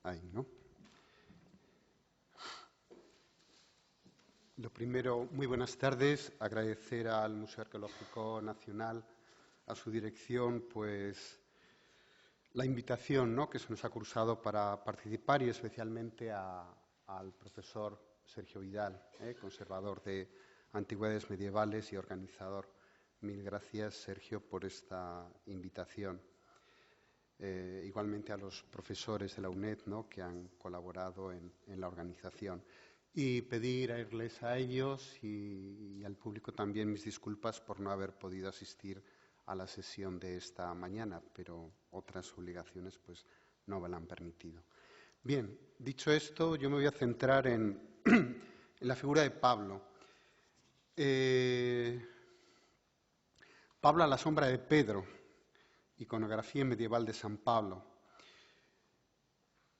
Ahí, ¿no? Lo primero, muy buenas tardes. Agradecer al Museo Arqueológico Nacional, a su dirección, pues la invitación, ¿no?, que se nos ha cursado para participar, y especialmente al profesor Sergio Vidal, conservador de antigüedades medievales y organizador. Mil gracias, Sergio, por esta invitación. Igualmente a los profesores de la UNED, ¿no?, que han colaborado en la organización. Y pedirles a ellos y al público también mis disculpas por no haber podido asistir a la sesión de esta mañana, pero otras obligaciones pues no me la han permitido. Bien, dicho esto, yo me voy a centrar en la figura de Pablo. Pablo a la sombra de Pedro, iconografía medieval de San Pablo.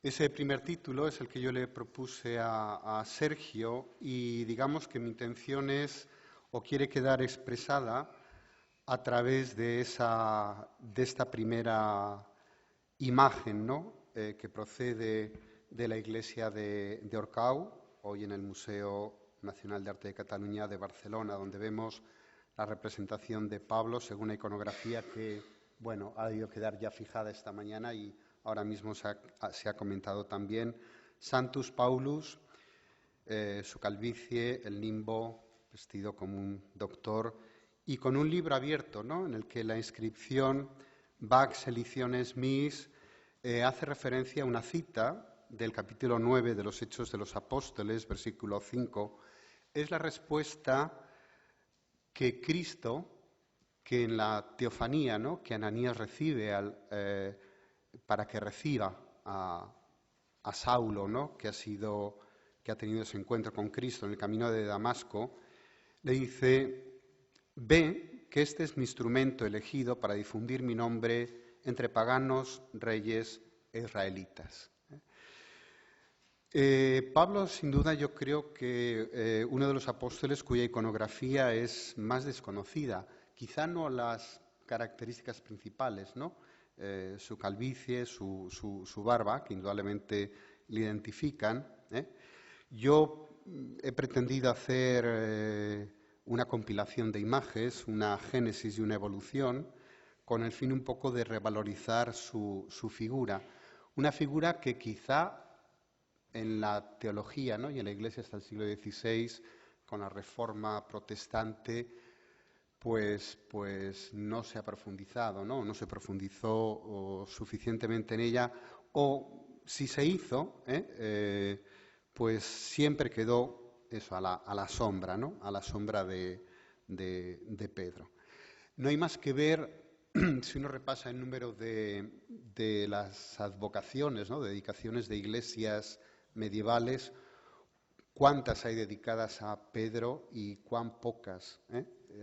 Ese primer título es el que yo le propuse a Sergio, y digamos que mi intención es, o quiere quedar expresada a través de esta primera imagen, ¿no?, que procede de la iglesia de Orcau, hoy en el Museo Nacional de Arte de Cataluña de Barcelona, donde vemos la representación de Pablo según la iconografía que, bueno, ha debido quedar ya fijada esta mañana y ahora mismo se ha comentado también. Santus Paulus, su calvicie, el nimbo, vestido como un doctor, y con un libro abierto, ¿no?, en el que la inscripción Vax Eliciones Mis hace referencia a una cita del capítulo 9 de los Hechos de los Apóstoles, versículo 5. Es la respuesta que Cristo, que en la teofanía, ¿no?, que Ananías recibe para que reciba a Saulo, ¿no?, que ha tenido ese encuentro con Cristo en el camino de Damasco, le dice: ve que este es mi instrumento elegido para difundir mi nombre entre paganos, reyes e israelitas. Pablo, sin duda, yo creo que uno de los apóstoles cuya iconografía es más desconocida, quizá no las características principales, ¿no?, su calvicie, su barba, que indudablemente le identifican. Yo he pretendido hacer una compilación de imágenes, una génesis y una evolución, con el fin un poco de revalorizar su figura. Una figura que quizá en la teología, ¿no?, y en la Iglesia hasta el siglo XVI, con la Reforma protestante, pues no se ha profundizado, no se profundizó suficientemente en ella, o si se hizo, pues siempre quedó eso, a la sombra, ¿no?, a la sombra de Pedro. No hay más que ver, si uno repasa el número de las advocaciones, ¿no?, dedicaciones de iglesias medievales, cuántas hay dedicadas a Pedro y cuán pocas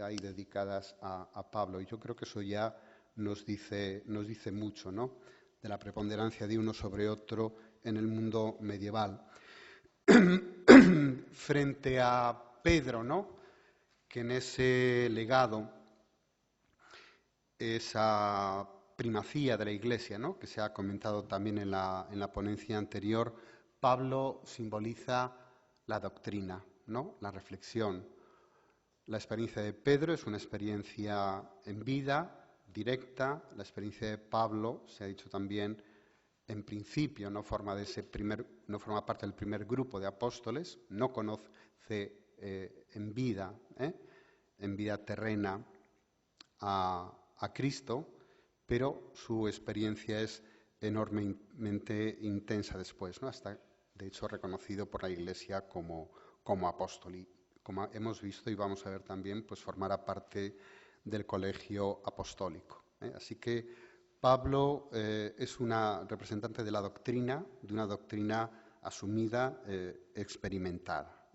hay dedicadas a Pablo. Y yo creo que eso ya nos dice mucho, ¿no?, de la preponderancia de uno sobre otro en el mundo medieval. Frente a Pedro, ¿no?, que en ese legado, esa primacía de la Iglesia, ¿no?, que se ha comentado también en la ponencia anterior, Pablo simboliza la doctrina, ¿no?, la reflexión. La experiencia de Pedro es una experiencia en vida, directa. La experiencia de Pablo, se ha dicho también, en principio no forma parte del primer grupo de apóstoles, no conoce en vida terrena a Cristo, pero su experiencia es enormemente intensa después, ¿no?, hasta, de hecho, reconocido por la Iglesia como apóstol. Y como hemos visto y vamos a ver también, pues formará parte del colegio apostólico. Así que Pablo es una representante de la doctrina, de una doctrina asumida, experimentada.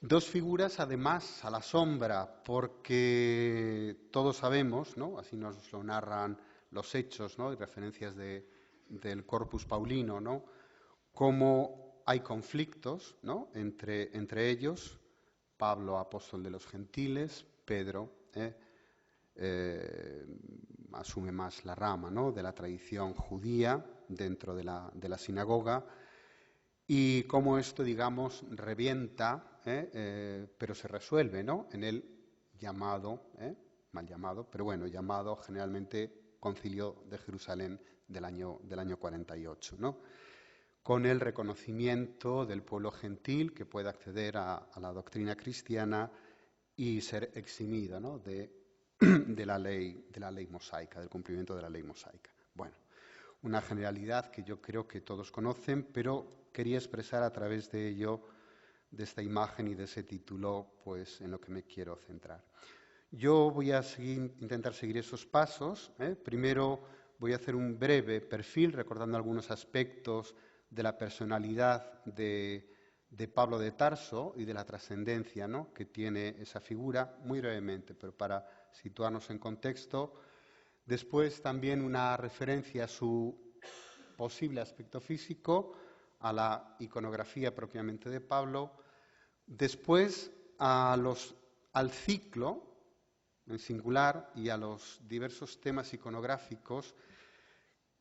Dos figuras, además, a la sombra, porque todos sabemos, ¿no?, así nos lo narran los hechos, ¿no?, y referencias del Corpus Paulino, ¿no?, cómo hay conflictos, ¿no?, entre ellos. Pablo, apóstol de los gentiles; Pedro, asume más la rama, ¿no?, de la tradición judía dentro de la sinagoga, y cómo esto, digamos, revienta, pero se resuelve, ¿no?, en el llamado, mal llamado, pero bueno, llamado generalmente Concilio de Jerusalén del año 48, ¿no?, con el reconocimiento del pueblo gentil que puede acceder a la doctrina cristiana y ser eximido, ¿no?, de la ley mosaica, del cumplimiento de la ley mosaica. Bueno, una generalidad que yo creo que todos conocen, pero quería expresar a través de ello, de esta imagen y de ese título, pues en lo que me quiero centrar. Yo voy a intentar seguir esos pasos. Primero voy a hacer un breve perfil, recordando algunos aspectos de la personalidad de Pablo de Tarso y de la trascendencia, ¿no?, que tiene esa figura, muy brevemente, pero para situarnos en contexto. Después también una referencia a su posible aspecto físico, a la iconografía propiamente de Pablo. Después al ciclo en singular y a los diversos temas iconográficos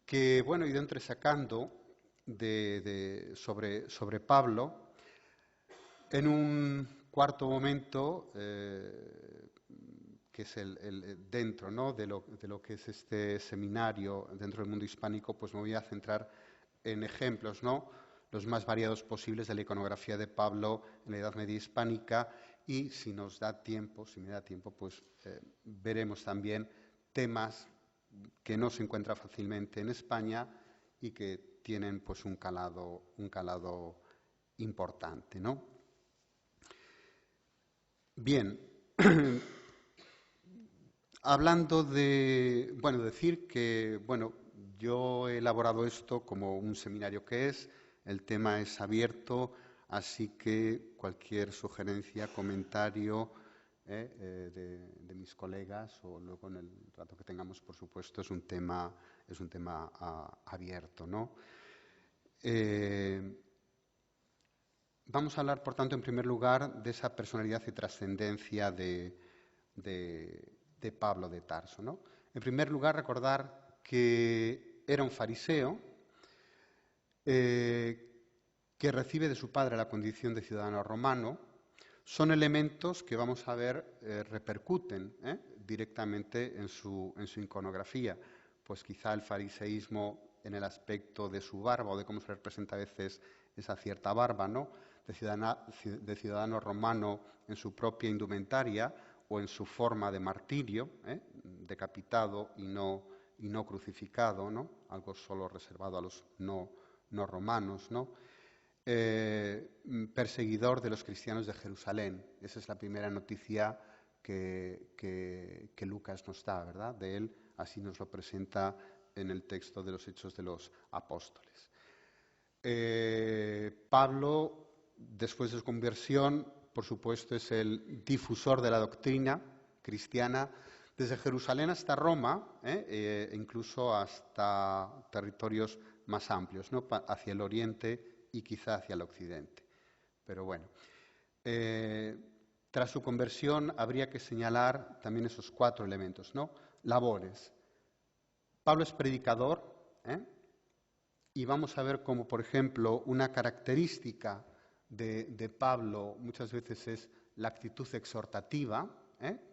que, bueno, he ido entresacando sobre Pablo. En un cuarto momento, que es dentro, ¿no?, de lo que es este seminario dentro del mundo hispánico, pues me voy a centrar en ejemplos, ¿no?, los más variados posibles de la iconografía de Pablo en la Edad Media hispánica, y si me da tiempo, pues veremos también temas que no se encuentran fácilmente en España y que tienen pues un calado importante, ¿no? Bien, hablando decir que, yo he elaborado esto como un seminario que es, el tema es abierto, así que cualquier sugerencia, comentario de mis colegas o luego en el rato que tengamos, por supuesto, es un tema abierto, ¿no? Vamos a hablar, por tanto, en primer lugar, de esa personalidad y trascendencia de Pablo de Tarso, ¿no? En primer lugar, recordar que era un fariseo que recibe de su padre la condición de ciudadano romano. Son elementos que vamos a ver repercuten directamente en su iconografía. Pues quizá el fariseísmo en el aspecto de su barba o de cómo se representa a veces esa cierta barba, ¿no?, de ciudadano romano en su propia indumentaria o en su forma de martirio, decapitado y no crucificado, ¿no?, algo solo reservado a los no romanos, ¿no? Perseguidor de los cristianos de Jerusalén. Esa es la primera noticia que Lucas nos da, ¿verdad?, de él, así nos lo presenta en el texto de los Hechos de los Apóstoles. Pablo, después de su conversión, por supuesto, es el difusor de la doctrina cristiana desde Jerusalén hasta Roma, incluso hasta territorios más amplios, ¿no?, hacia el oriente y quizá hacia el occidente. Pero bueno, tras su conversión habría que señalar también esos 4 elementos, ¿no? Labores. Pablo es predicador, y vamos a ver cómo, por ejemplo, una característica de Pablo muchas veces es la actitud exhortativa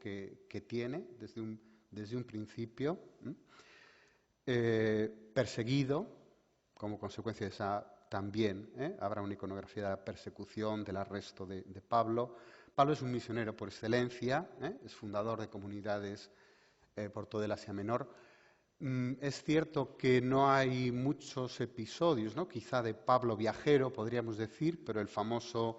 que tiene desde un principio. Perseguido, como consecuencia de esa también habrá una iconografía de la persecución, del arresto de Pablo. Pablo es un misionero por excelencia, es fundador de comunidades por todo el Asia Menor. Es cierto que no hay muchos episodios, ¿no?, quizá de Pablo viajero, podríamos decir, pero el famoso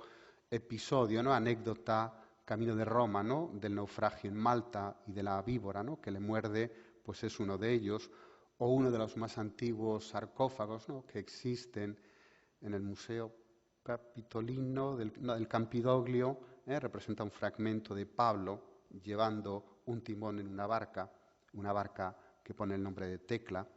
episodio, ¿no?, anécdota, camino de Roma, ¿no?, del naufragio en Malta y de la víbora, ¿no?, que le muerde, pues es uno de ellos, o uno de los más antiguos sarcófagos, ¿no?, que existen en el Museo Capitolino del Campidoglio, representa un fragmento de Pablo llevando un timón en una barca que pone el nombre de Tecla.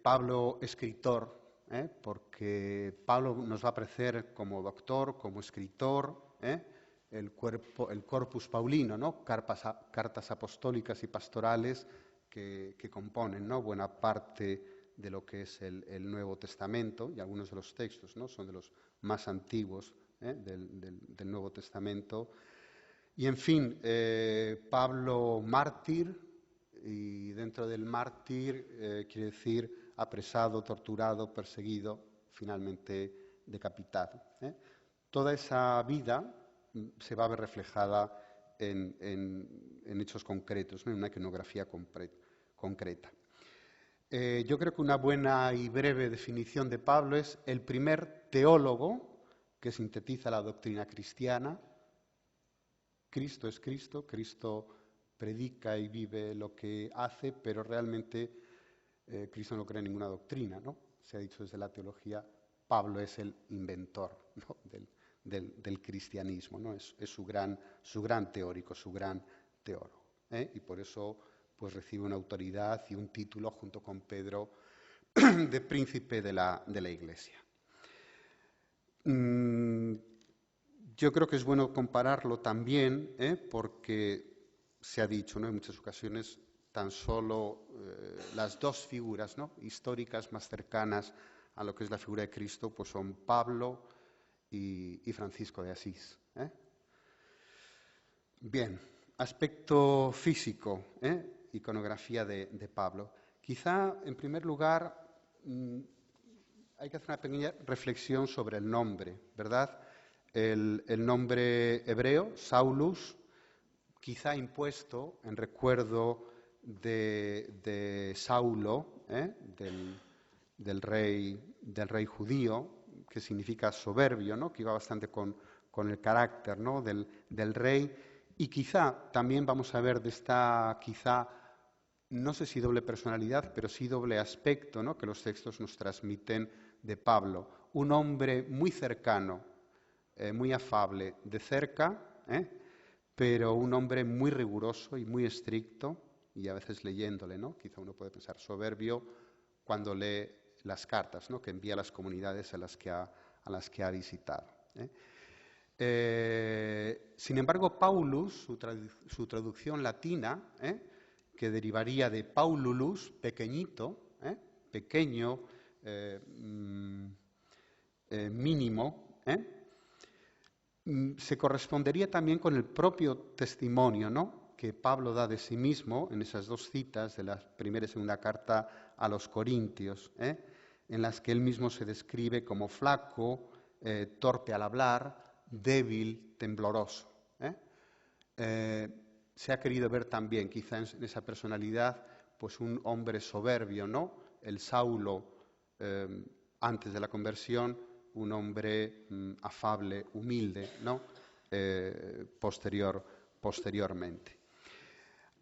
Pablo, escritor, porque Pablo nos va a aparecer como doctor, como escritor, el corpus paulino, ¿no? Cartas apostólicas y pastorales que componen, ¿no? buena parte de lo que es el Nuevo Testamento, y algunos de los textos, ¿no? son de los más antiguos del Nuevo Testamento. Y en fin, Pablo mártir, y dentro del mártir quiere decir apresado, torturado, perseguido, finalmente decapitado. Toda esa vida se va a ver reflejada en hechos concretos, ¿no? en una iconografía concreta. Yo creo que una buena y breve definición de Pablo es el primer teólogo que sintetiza la doctrina cristiana. Cristo es Cristo, Cristo predica y vive lo que hace, pero realmente Cristo no cree en ninguna doctrina, ¿no? Se ha dicho desde la teología, Pablo es el inventor, ¿no? del cristianismo, ¿no? Es su gran teórico, su gran teólogo, y por eso pues recibe una autoridad y un título junto con Pedro de príncipe de la Iglesia. Yo creo que es bueno compararlo también, porque se ha dicho, ¿no? en muchas ocasiones tan solo las dos figuras, ¿no? históricas más cercanas a lo que es la figura de Cristo, pues son Pablo y Francisco de Asís. Bien, aspecto físico, iconografía de Pablo. Quizá, en primer lugar, hay que hacer una pequeña reflexión sobre el nombre, ¿verdad? El nombre hebreo, Saulus, quizá impuesto en recuerdo de Saulo, del rey judío, que significa soberbio, ¿no? que iba bastante con el carácter, ¿no? del rey, y quizá también vamos a ver de esta, quizá, no sé si doble personalidad, pero sí doble aspecto, ¿no? que los textos nos transmiten de Pablo. Un hombre muy cercano, muy afable de cerca, pero un hombre muy riguroso y muy estricto, y a veces leyéndole, ¿no? Quizá uno puede pensar soberbio cuando lee las cartas, ¿no? que envía a las comunidades a las que ha visitado. Sin embargo, Paulus, su traducción latina, que derivaría de Paululus, pequeñito, pequeño, mínimo, se correspondería también con el propio testimonio, ¿no? que Pablo da de sí mismo en esas dos citas de la primera y segunda carta a los Corintios, en las que él mismo se describe como flaco, torpe al hablar, débil, tembloroso. Se ha querido ver también, quizá en esa personalidad, pues un hombre soberbio, ¿no? El Saulo, antes de la conversión, un hombre afable, humilde, ¿no? Posteriormente.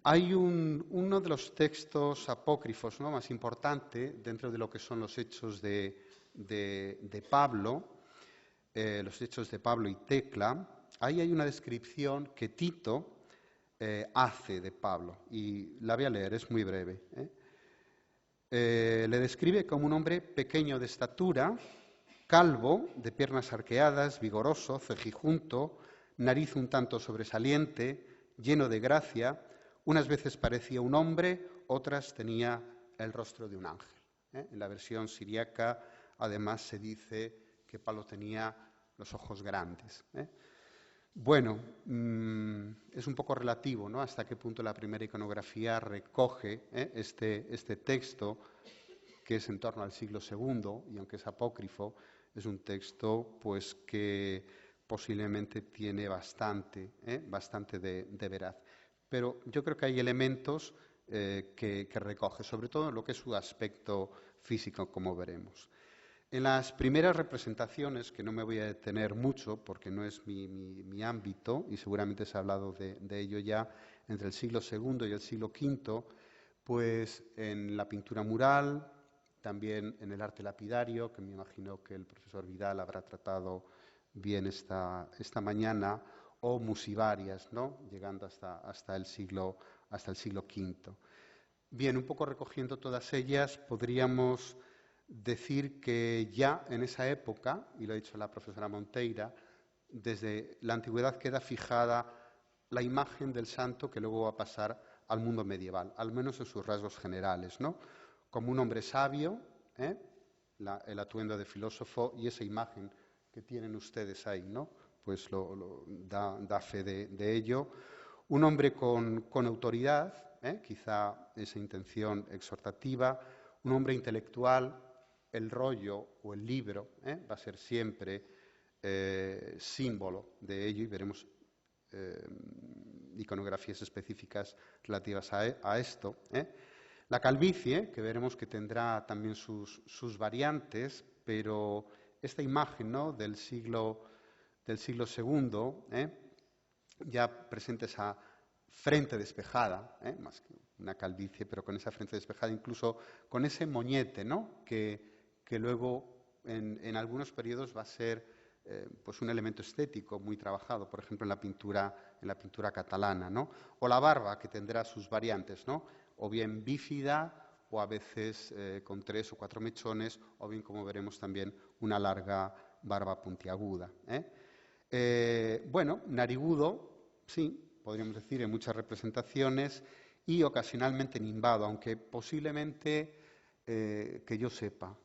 Hay uno de los textos apócrifos, ¿no? más importante dentro de lo que son los hechos de Pablo, los hechos de Pablo y Tecla. Ahí hay una descripción que Tito hace de Pablo, y la voy a leer, es muy breve. Le describe como un hombre pequeño de estatura, calvo, de piernas arqueadas, vigoroso, cejijunto, nariz un tanto sobresaliente, lleno de gracia. Unas veces parecía un hombre, otras tenía el rostro de un ángel. En la versión siriaca, además, se dice que Pablo tenía los ojos grandes. Bueno, es un poco relativo, ¿no? Hasta qué punto la primera iconografía recoge este texto, que es en torno al siglo II, y aunque es apócrifo, es un texto pues, que posiblemente tiene bastante de veraz. Pero yo creo que hay elementos que recoge, sobre todo en lo que es su aspecto físico, como veremos. En las primeras representaciones, que no me voy a detener mucho porque no es mi ámbito, y seguramente se ha hablado de ello ya, entre el siglo II y el siglo V, pues en la pintura mural, también en el arte lapidario, que me imagino que el profesor Vidal habrá tratado bien esta mañana, o musivarias, ¿no? llegando hasta el siglo V. Bien, un poco recogiendo todas ellas, podríamos decir que ya en esa época, y lo ha dicho la profesora Monteira, desde la antigüedad queda fijada la imagen del santo que luego va a pasar al mundo medieval, al menos en sus rasgos generales, ¿no? Como un hombre sabio, el atuendo de filósofo y esa imagen que tienen ustedes ahí, ¿no? Pues da fe de ello. Un hombre con autoridad, quizá esa intención exhortativa, un hombre intelectual, el rollo o el libro va a ser siempre símbolo de ello y veremos iconografías específicas relativas a esto. La calvicie, que veremos que tendrá también sus variantes, pero esta imagen, ¿no?, del siglo II ya presenta esa frente despejada, más que una calvicie, pero con esa frente despejada, incluso con ese moñete, ¿no?, que luego en algunos periodos va a ser pues un elemento estético muy trabajado, por ejemplo en la pintura catalana, ¿no? O la barba, que tendrá sus variantes, ¿no?, o bien bífida o a veces con 3 o 4 mechones, o bien, como veremos también, una larga barba puntiaguda. Bueno, narigudo, sí, podríamos decir, en muchas representaciones y ocasionalmente nimbado, aunque posiblemente, que yo sepa,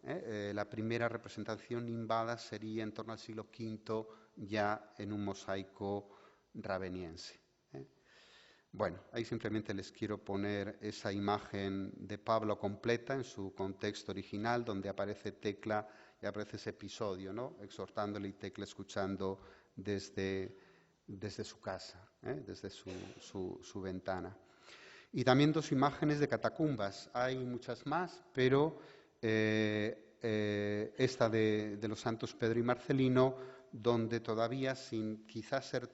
la primera representación nimbada sería en torno al siglo V, ya en un mosaico raveniense. Bueno, ahí simplemente les quiero poner esa imagen de Pablo completa en su contexto original, donde aparece Tecla y aparece ese episodio, ¿no?, exhortándole y Tecla escuchando desde su casa, desde su ventana. Y también 2 imágenes de catacumbas. Hay muchas más, pero esta de los santos Pedro y Marcelino, donde todavía, sin quizás ser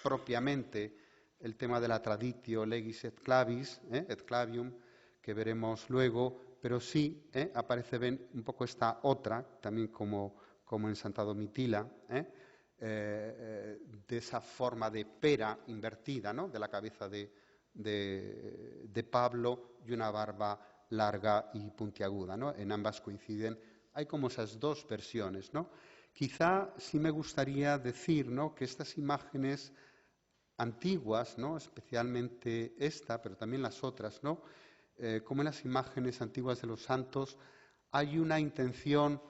propiamente el tema de la traditio legis et clavium, que veremos luego, pero sí aparece un poco esta otra, también como en Santa Domitila, de esa forma de pera invertida, ¿no?, de la cabeza de Pablo y una barba larga y puntiaguda, ¿no? En ambas coinciden. Hay como esas 2 versiones, ¿no? Quizá sí me gustaría decir, ¿no?, que estas imágenes antiguas, ¿no?, especialmente esta, pero también las otras, ¿no?, como en las imágenes antiguas de los santos hay una intención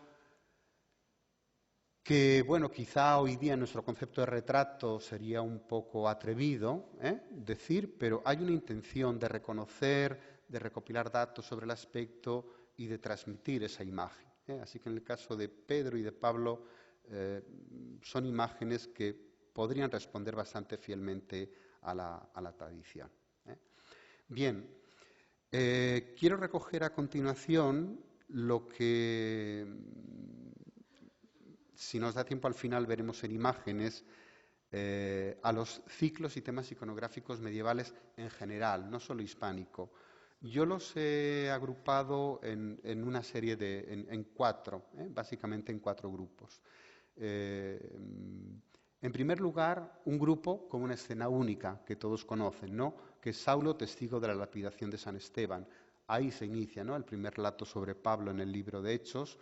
que, bueno, quizá hoy día nuestro concepto de retrato sería un poco atrevido decir, pero hay una intención de reconocer, de recopilar datos sobre el aspecto y de transmitir esa imagen. Así que en el caso de Pedro y de Pablo son imágenes que podrían responder bastante fielmente a la tradición. Bien, quiero recoger a continuación lo que, si nos da tiempo al final, veremos en imágenes a los ciclos y temas iconográficos medievales en general, no solo hispánico. Yo los he agrupado en una serie en 4, básicamente en 4 grupos. En primer lugar, un grupo con una escena única que todos conocen, ¿no?, que es Saulo, testigo de la lapidación de San Esteban. Ahí se inicia, ¿no?, el primer relato sobre Pablo en el libro de Hechos,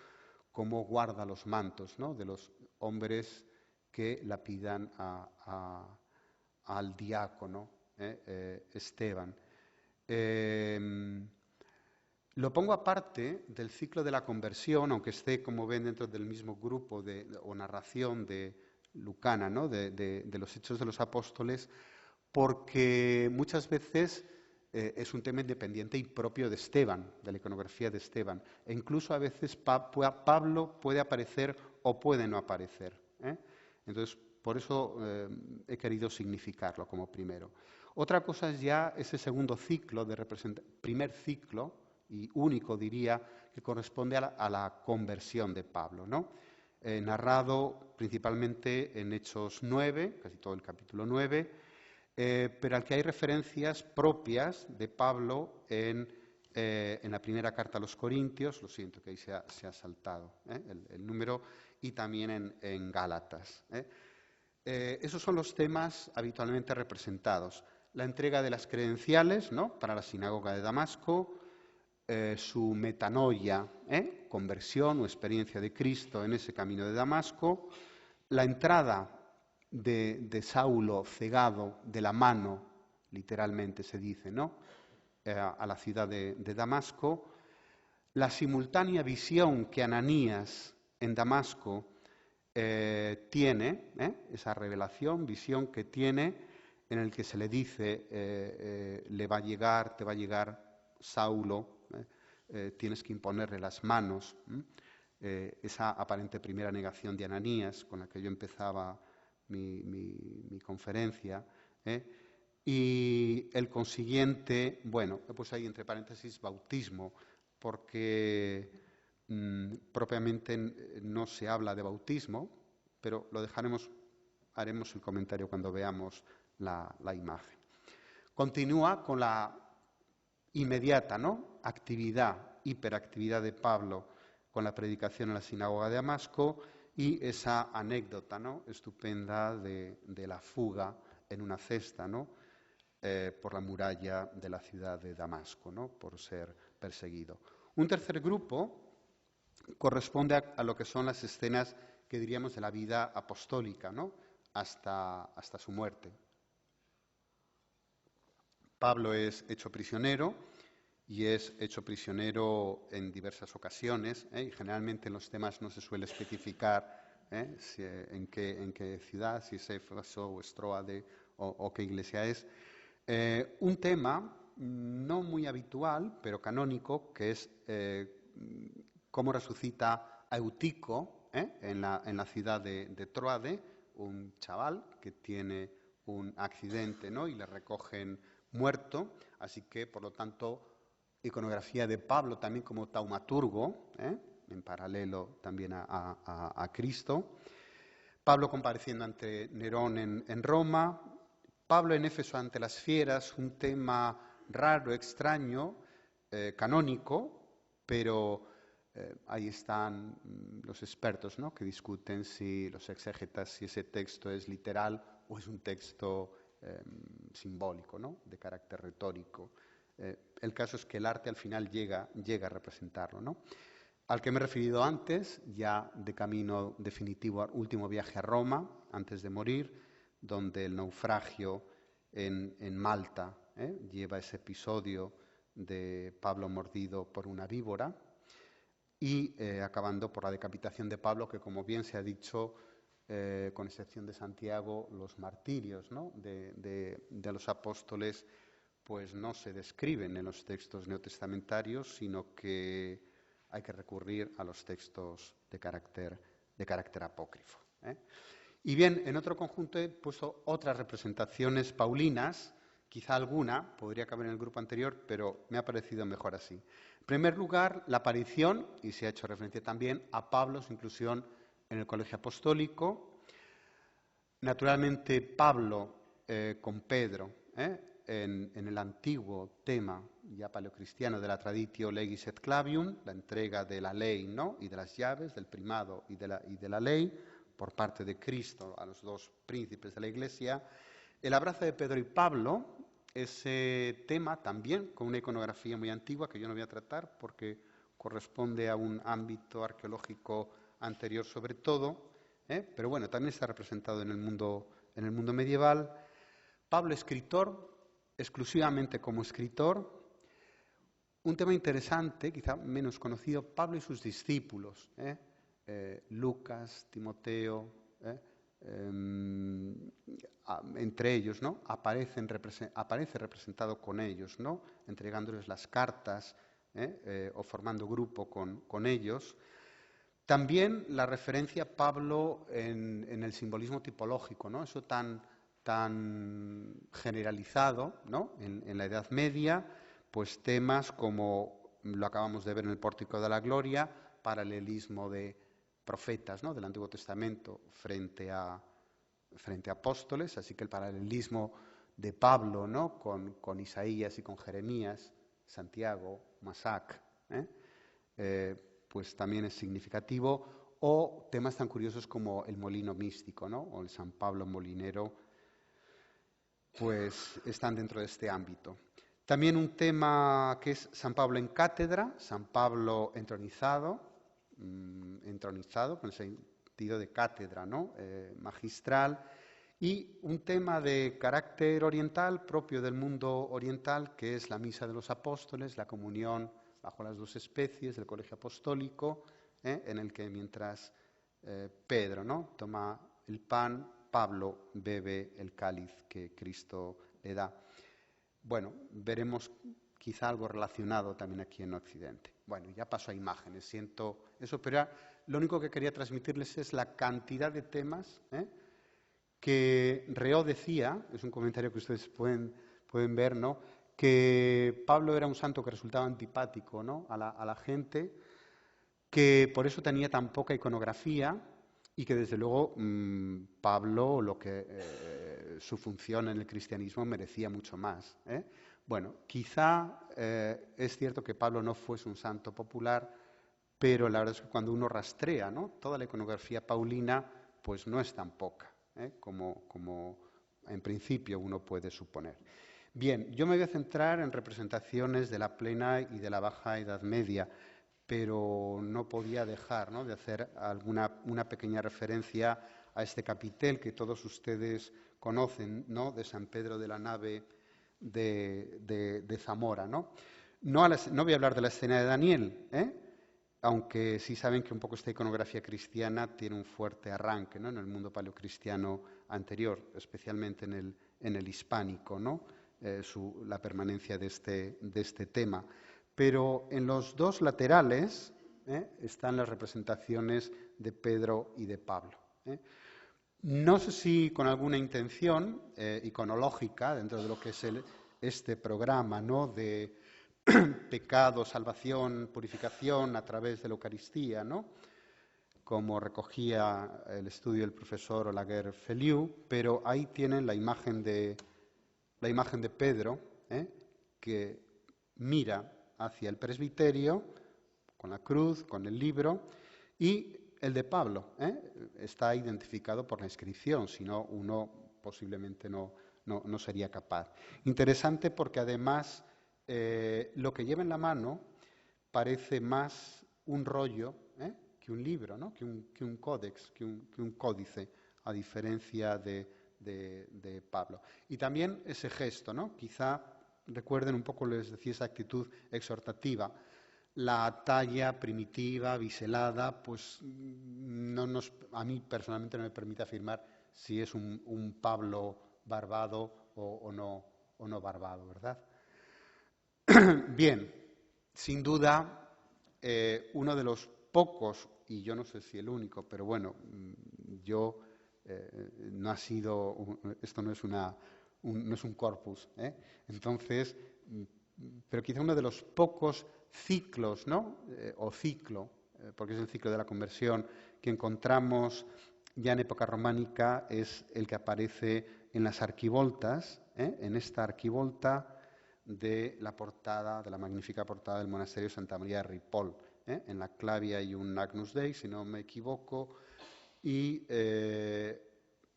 cómo guarda los mantos, ¿no?, de los hombres que lapidan al diácono Esteban. Lo pongo aparte del ciclo de la conversión, aunque esté, como ven, dentro del mismo grupo o narración de lucana, ¿no?, de los Hechos de los Apóstoles, porque muchas veces es un tema independiente y propio de Esteban, de la iconografía de Esteban. E incluso a veces Pablo puede aparecer o puede no aparecer. Entonces, por eso he querido significarlo como primero. Otra cosa es ya ese segundo ciclo, primer ciclo, y único diría, que corresponde a la conversión de Pablo, ¿no?, narrado principalmente en Hechos 9, casi todo el capítulo 9, pero al que hay referencias propias de Pablo en la primera carta a los Corintios, lo siento que ahí se ha saltado el número, y también en Gálatas. Esos son los temas habitualmente representados. La entrega de las credenciales, ¿no?, para la sinagoga de Damasco, su metanoia, conversión o experiencia de Cristo en ese camino de Damasco, la entrada de Saulo cegado de la mano, literalmente se dice, ¿no? A la ciudad de Damasco, la simultánea visión que Ananías en Damasco tiene, esa revelación, visión que tiene, en el que se le dice, te va a llegar Saulo, tienes que imponerle las manos. Esa aparente primera negación de Ananías, con la que yo empezaba mi conferencia, y el consiguiente, bueno, he puesto ahí entre paréntesis bautismo, porque propiamente no se habla de bautismo, pero lo dejaremos, haremos el comentario cuando veamos la imagen. Continúa con la inmediata, ¿no?, actividad, hiperactividad de Pablo con la predicación en la sinagoga de Damasco y esa anécdota, ¿no?, estupenda de la fuga en una cesta, ¿no?, por la muralla de la ciudad de Damasco, ¿no?, por ser perseguido. Un tercer grupo corresponde a lo que son las escenas que diríamos de la vida apostólica, ¿no?, hasta su muerte. Pablo es hecho prisionero y es hecho prisionero en diversas ocasiones, y generalmente en los temas no se suele especificar en qué ciudad, si es Éfeso o Estróade o qué iglesia es. Un tema no muy habitual, pero canónico, que es cómo resucita a Eutico en la ciudad de Tróade, un chaval que tiene un accidente, ¿no?, y le recogen muerto, así que, por lo tanto, iconografía de Pablo también como taumaturgo, en paralelo también a Cristo. Pablo compareciendo ante Nerón en Roma. Pablo en Éfeso ante las fieras, un tema raro, extraño, canónico, pero ahí están los expertos, ¿no?, que discuten si los exégetas, si ese texto es literal o es un texto simbólico, ¿no?, de carácter retórico. El caso es que el arte al final llega a representarlo, ¿no? Al que me he referido antes, ya de camino definitivo al último viaje a Roma, antes de morir, donde el naufragio en Malta lleva ese episodio de Pablo mordido por una víbora y acabando por la decapitación de Pablo, que como bien se ha dicho, con excepción de Santiago, los martirios, ¿no?, de los apóstoles pues no se describen en los textos neotestamentarios, sino que hay que recurrir a los textos de carácter apócrifo. Y bien, en otro conjunto he puesto otras representaciones paulinas, quizá alguna podría caber en el grupo anterior, pero me ha parecido mejor así. En primer lugar, la aparición, y se ha hecho referencia también a Pablo, su inclusión en el colegio apostólico. Naturalmente, Pablo con Pedro, en el antiguo tema ya paleocristiano de la traditio legis et clavium, la entrega de la ley, ¿no?, y de las llaves, del primado y de la ley, por parte de Cristo a los dos príncipes de la Iglesia. El abrazo de Pedro y Pablo, ese tema también con una iconografía muy antigua que yo no voy a tratar porque corresponde a un ámbito arqueológico anterior sobre todo, pero bueno, también está representado en el mundo medieval. Pablo, escritor, exclusivamente como escritor. Un tema interesante, quizá menos conocido, Pablo y sus discípulos, Lucas, Timoteo, entre ellos, ¿no?, aparece representado con ellos, ¿no?, entregándoles las cartas o formando grupo con ellos. También la referencia a Pablo en el simbolismo tipológico, ¿no?, eso tan generalizado, ¿no?, en la Edad Media, pues temas como lo acabamos de ver en el Pórtico de la Gloria, paralelismo de profetas, ¿no?, del Antiguo Testamento frente a apóstoles, así que el paralelismo de Pablo, ¿no?, con Isaías y con Jeremías, Santiago, Masac, pues también es significativo, o temas tan curiosos como el molino místico, ¿no?, o el San Pablo molinero, pues están dentro de este ámbito. También un tema que es San Pablo en cátedra, San Pablo entronizado con el sentido de cátedra, ¿no?, magistral, y un tema de carácter oriental, propio del mundo oriental, que es la misa de los apóstoles, la comunión bajo las dos especies del colegio apostólico, en el que mientras Pedro, ¿no?, toma el pan, Pablo bebe el cáliz que Cristo le da. Bueno, veremos quizá algo relacionado también aquí en Occidente. Bueno, ya paso a imágenes, siento eso, pero lo único que quería transmitirles es la cantidad de temas que Reó decía, es un comentario que ustedes pueden ver, ¿no?, que Pablo era un santo que resultaba antipático, ¿no?, a la gente, que por eso tenía tan poca iconografía y que desde luego Pablo, su función en el cristianismo merecía mucho más. Bueno, quizá es cierto que Pablo no fuese un santo popular, pero la verdad es que cuando uno rastrea, ¿no?, toda la iconografía paulina, pues no es tan poca, como en principio uno puede suponer. Bien, yo me voy a centrar en representaciones de la plena y de la baja Edad Media, pero no podía dejar, ¿no?, de hacer una pequeña referencia a este capitel que todos ustedes conocen, ¿no?, de San Pedro de la Nave de Zamora, ¿no? No voy a hablar de la escena de Daniel, aunque sí saben que un poco esta iconografía cristiana tiene un fuerte arranque, ¿no?, en el mundo paleocristiano anterior, especialmente en el hispánico, ¿no?, la permanencia de este tema. Pero en los dos laterales están las representaciones de Pedro y de Pablo. No sé si con alguna intención iconológica dentro de lo que es este programa, ¿no?, de pecado, salvación, purificación a través de la Eucaristía, ¿no?, como recogía el estudio del profesor Olaguer-Feliu, pero ahí tienen la imagen de Pedro, que mira hacia el presbiterio, con la cruz, con el libro, y el de Pablo está identificado por la inscripción, si no uno posiblemente no sería capaz. Interesante porque además lo que lleva en la mano parece más un rollo que un libro, ¿no?, que un códex, que un códice, a diferencia de Pablo. Y también ese gesto, ¿no? Quizá recuerden un poco, les decía, esa actitud exhortativa. La talla primitiva, biselada, pues a mí personalmente no me permite afirmar si es un Pablo barbado o no barbado, ¿verdad? Bien, sin duda, uno de los pocos, y yo no sé si el único, pero bueno, no ha sido, esto no es no es un corpus, entonces, pero quizá uno de los pocos ciclos, ¿no?, o ciclo, porque es el ciclo de la conversión que encontramos ya en época románica, es el que aparece en las arquivoltas, en esta arquivolta de la portada, de la magnífica portada del monasterio de Santa María de Ripoll. En la clavia hay un Agnus Dei, si no me equivoco, y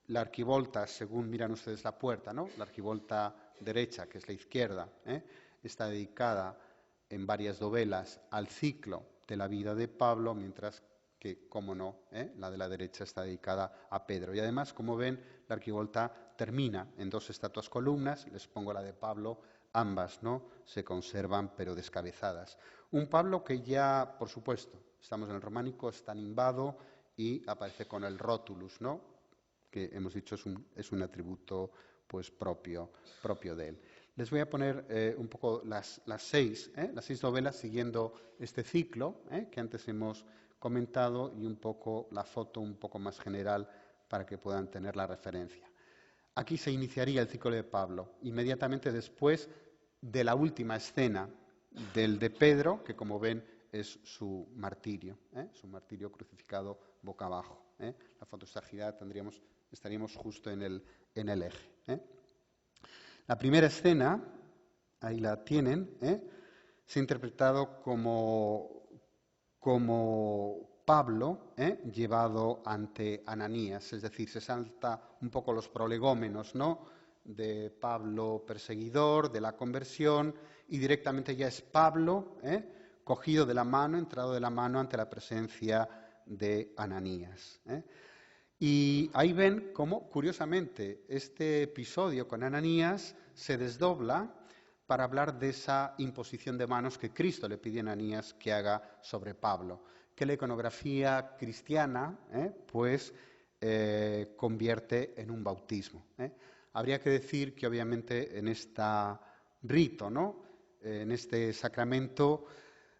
la arquivolta, según miran ustedes la puerta, ¿no?, la arquivolta derecha, que es la izquierda, está dedicada en varias dovelas al ciclo de la vida de Pablo, mientras que, como no, la de la derecha está dedicada a Pedro. Y además, como ven, la arquivolta termina en dos estatuas columnas, les pongo la de Pablo, ambas, ¿no?, se conservan pero descabezadas. Un Pablo que ya, por supuesto, estamos en el románico, está nimbado y aparece con el rótulus, ¿no?, que hemos dicho es un atributo pues propio de él. Les voy a poner un poco las seis novelas siguiendo este ciclo que antes hemos comentado, y un poco la foto un poco más general para que puedan tener la referencia. Aquí se iniciaría el ciclo de Pablo, inmediatamente después de la última escena del de Pedro, que como ven es su martirio crucificado boca abajo. La foto está girada, estaríamos justo en el eje. La primera escena, ahí la tienen, se ha interpretado como Pablo llevado ante Ananías, es decir, se salta un poco los prolegómenos, ¿no?, de Pablo perseguidor, de la conversión, y directamente ya es Pablo cogido de la mano, entrado de la mano ante la presencia de Ananías. Y ahí ven cómo, curiosamente, este episodio con Ananías se desdobla para hablar de esa imposición de manos que Cristo le pide a Ananías que haga sobre Pablo, que la iconografía cristiana pues convierte en un bautismo. Habría que decir que obviamente en este rito, ¿no? En este sacramento,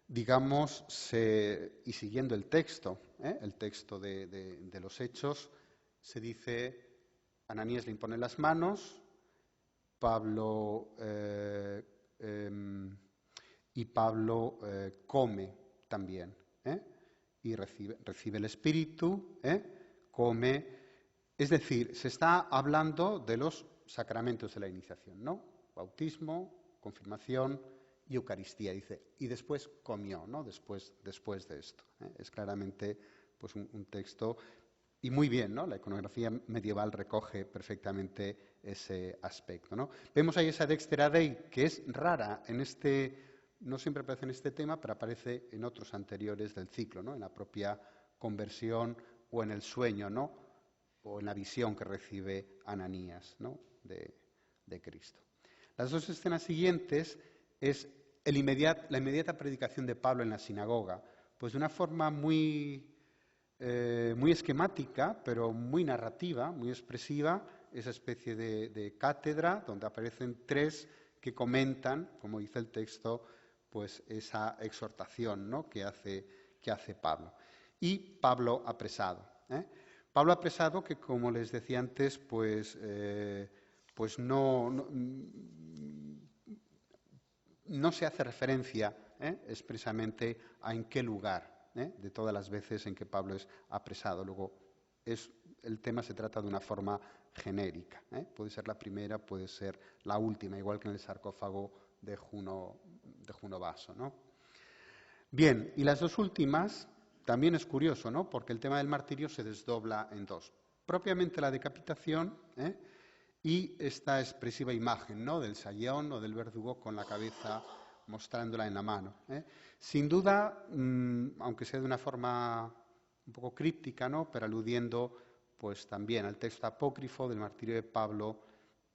digamos, y siguiendo el texto de los Hechos, se dice, Ananías le impone las manos, Pablo y Pablo come también, y recibe el Espíritu, come. Es decir, se está hablando de los sacramentos de la iniciación, ¿no? Bautismo, confirmación y Eucaristía, dice, y después comió, ¿no? Después de esto. Es claramente pues, un texto, y muy bien, ¿no? La iconografía medieval recoge perfectamente ese aspecto, ¿no? Vemos ahí esa Dextera Dei, que es rara en no siempre aparece en este tema, pero aparece en otros anteriores del ciclo, ¿no? En la propia conversión o en el sueño, ¿no? O en la visión que recibe Ananías, ¿no? de Cristo. Las dos escenas siguientes es la inmediata predicación de Pablo en la sinagoga, pues de una forma muy esquemática, pero muy narrativa, muy expresiva, esa especie de cátedra donde aparecen tres que comentan, como dice el texto, pues esa exhortación, ¿no? que hace Pablo. Y Pablo apresado. Pablo apresado que, como les decía antes, pues no se hace referencia expresamente a en qué lugar de todas las veces en que Pablo es apresado. Luego, el tema se trata de una forma genérica. Puede ser la primera, puede ser la última, igual que en el sarcófago de Juno Basso, ¿no? Bien, y las dos últimas también es curioso, ¿no? Porque el tema del martirio se desdobla en dos. Propiamente la decapitación y esta expresiva imagen, ¿no? Del sayón o del verdugo con la cabeza mostrándola en la mano. Sin duda, aunque sea de una forma un poco críptica, ¿no? Pero aludiendo pues también al texto apócrifo del martirio de Pablo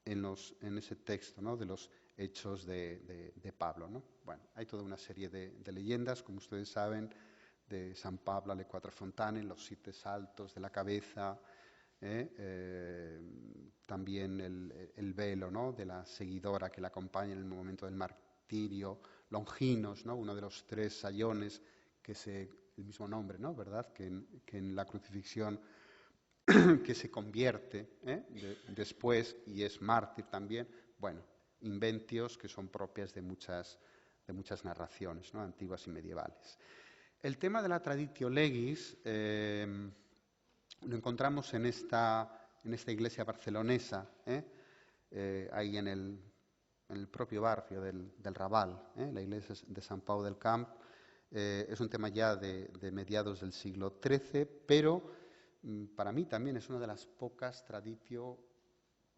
en ese texto, ¿no? De los hechos de Pablo, ¿no? Bueno, hay toda una serie de leyendas, como ustedes saben, de San Pablo alle Quattro Fontane, los 7 saltos de la cabeza, también el velo, ¿no? De la seguidora que la acompaña en el momento del martirio, Longinos, ¿no? Uno de los 3 sayones, el mismo nombre, ¿no? ¿Verdad? Que en la crucifixión que se convierte después y es mártir también. Bueno, inventios que son propias de muchas narraciones, ¿no? Antiguas y medievales. El tema de la traditio legis lo encontramos en esta iglesia barcelonesa, ahí en el propio barrio del Raval, la iglesia de San Pau del Camp. Es un tema ya de mediados del siglo XIII, pero para mí también es una de las pocas traditio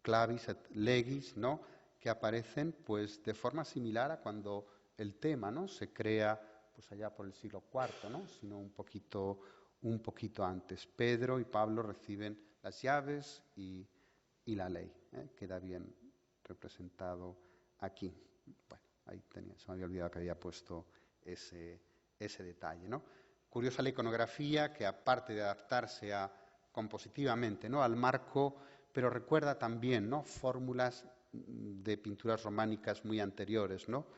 clavis et legis, ¿no? Que aparecen pues de forma similar a cuando el tema, ¿no? Se crea pues allá por el siglo IV, ¿no? Sino un poquito antes. Pedro y Pablo reciben las llaves y la ley. Queda bien representado aquí. Bueno, ahí se me había olvidado que había puesto ese detalle, ¿no? Curiosa la iconografía que, aparte de adaptarse compositivamente, ¿no? Al marco, pero recuerda también, ¿no? Fórmulas de pinturas románicas muy anteriores, ¿no?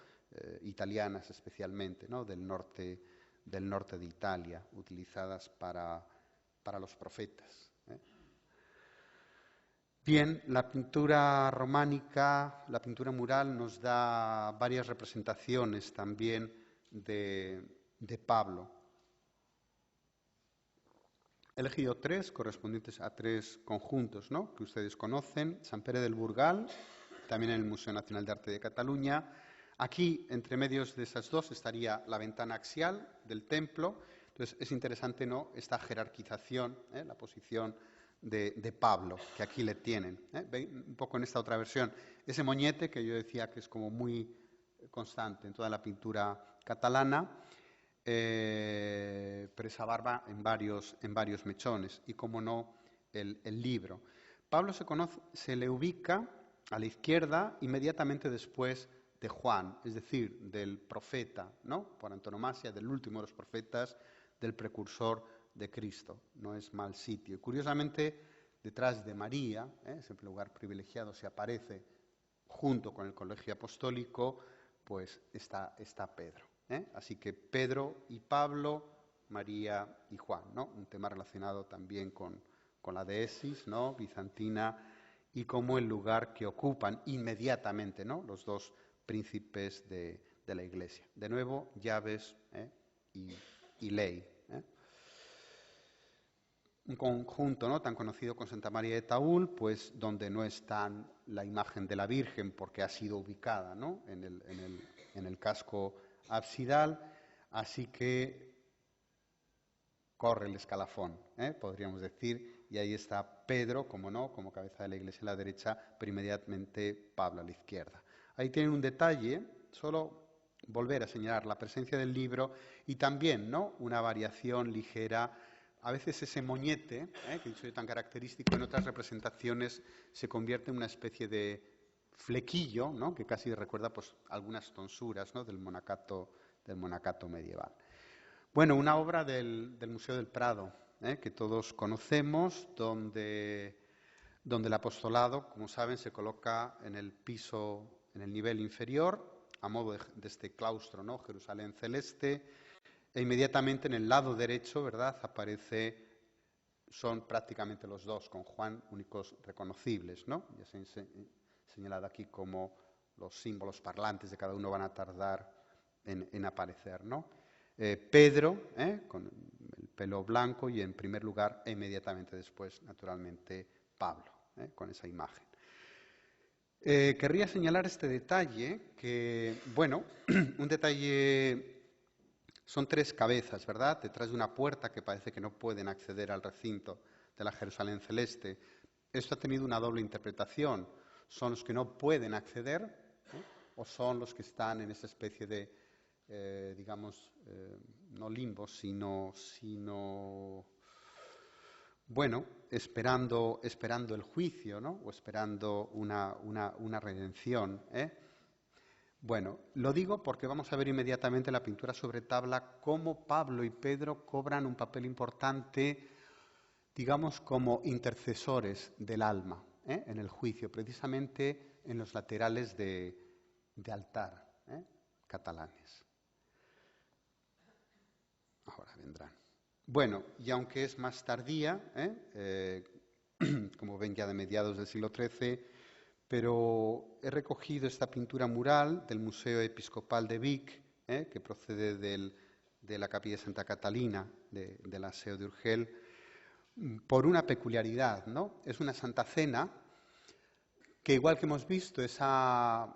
Italianas especialmente, ¿no? Del norte de Italia, utilizadas para los profetas. Bien, la pintura románica, la pintura mural nos da varias representaciones también de Pablo. He elegido 3 correspondientes a 3 conjuntos, ¿no? Que ustedes conocen: San Pere del Burgal, también en el Museo Nacional de Arte de Cataluña. Aquí, entre medios de esas dos, estaría la ventana axial del templo. Entonces, es interesante, ¿no?, esta jerarquización, la posición de Pablo, que aquí le tienen. ¿Ven? Un poco en esta otra versión, ese moñete que yo decía que es como muy constante en toda la pintura catalana, pero esa barba en varios mechones. Y, como no, el libro. Pablo se le ubica a la izquierda inmediatamente después de Juan, es decir, del profeta, ¿no? Por antonomasia, del último de los profetas, del precursor de Cristo. No es mal sitio. Y curiosamente, detrás de María, ese lugar privilegiado, se aparece junto con el colegio apostólico, pues está Pedro. Así que Pedro y Pablo, María y Juan, ¿no? Un tema relacionado también con la deesis, ¿no? Bizantina, y como el lugar que ocupan inmediatamente, ¿no? Los dos príncipes de la Iglesia. De nuevo, llaves y ley. Un conjunto, ¿no?, tan conocido con Santa María de Taúl, pues donde no está la imagen de la Virgen porque ha sido ubicada, ¿no?, en el casco absidal, así que corre el escalafón, podríamos decir, y ahí está Pedro, como no, como cabeza de la Iglesia a la derecha, pero inmediatamente Pablo a la izquierda. Ahí tienen un detalle, solo volver a señalar la presencia del libro y también, ¿no?, una variación ligera. A veces ese moñete, que he dicho yo tan característico, en otras representaciones se convierte en una especie de flequillo, ¿no?, que casi recuerda pues algunas tonsuras, ¿no?, del monacato medieval. Bueno, una obra del Museo del Prado, que todos conocemos, donde el apostolado, como saben, se coloca en el piso, en el nivel inferior, a modo de este claustro, ¿no?, Jerusalén celeste, e inmediatamente en el lado derecho, ¿verdad?, son prácticamente los dos, con Juan, únicos reconocibles, ¿no? Ya se ha señalado aquí como los símbolos parlantes de cada uno van a tardar en aparecer, ¿no? Pedro, con el pelo blanco, y en primer lugar, e inmediatamente después, naturalmente, Pablo, con esa imagen. Querría señalar este detalle, que, bueno, un detalle. Son tres cabezas, ¿verdad?, detrás de una puerta que parece que no pueden acceder al recinto de la Jerusalén celeste. Esto ha tenido una doble interpretación. ¿Son los que no pueden acceder, o son los que están en esa especie de, digamos, no limbo, sino bueno, esperando el juicio, ¿no?, o esperando una redención, Bueno, lo digo porque vamos a ver inmediatamente en la pintura sobre tabla cómo Pablo y Pedro cobran un papel importante, digamos, como intercesores del alma, en el juicio, precisamente en los laterales de altar, catalanes. Ahora vendrán. Bueno, y aunque es más tardía, como ven, ya de mediados del siglo XIII, pero he recogido esta pintura mural del Museo Episcopal de Vic, que procede de la Capilla de Santa Catalina, del Aseo de Urgel, por una peculiaridad, ¿no? Es una Santa Cena que, igual que hemos visto esa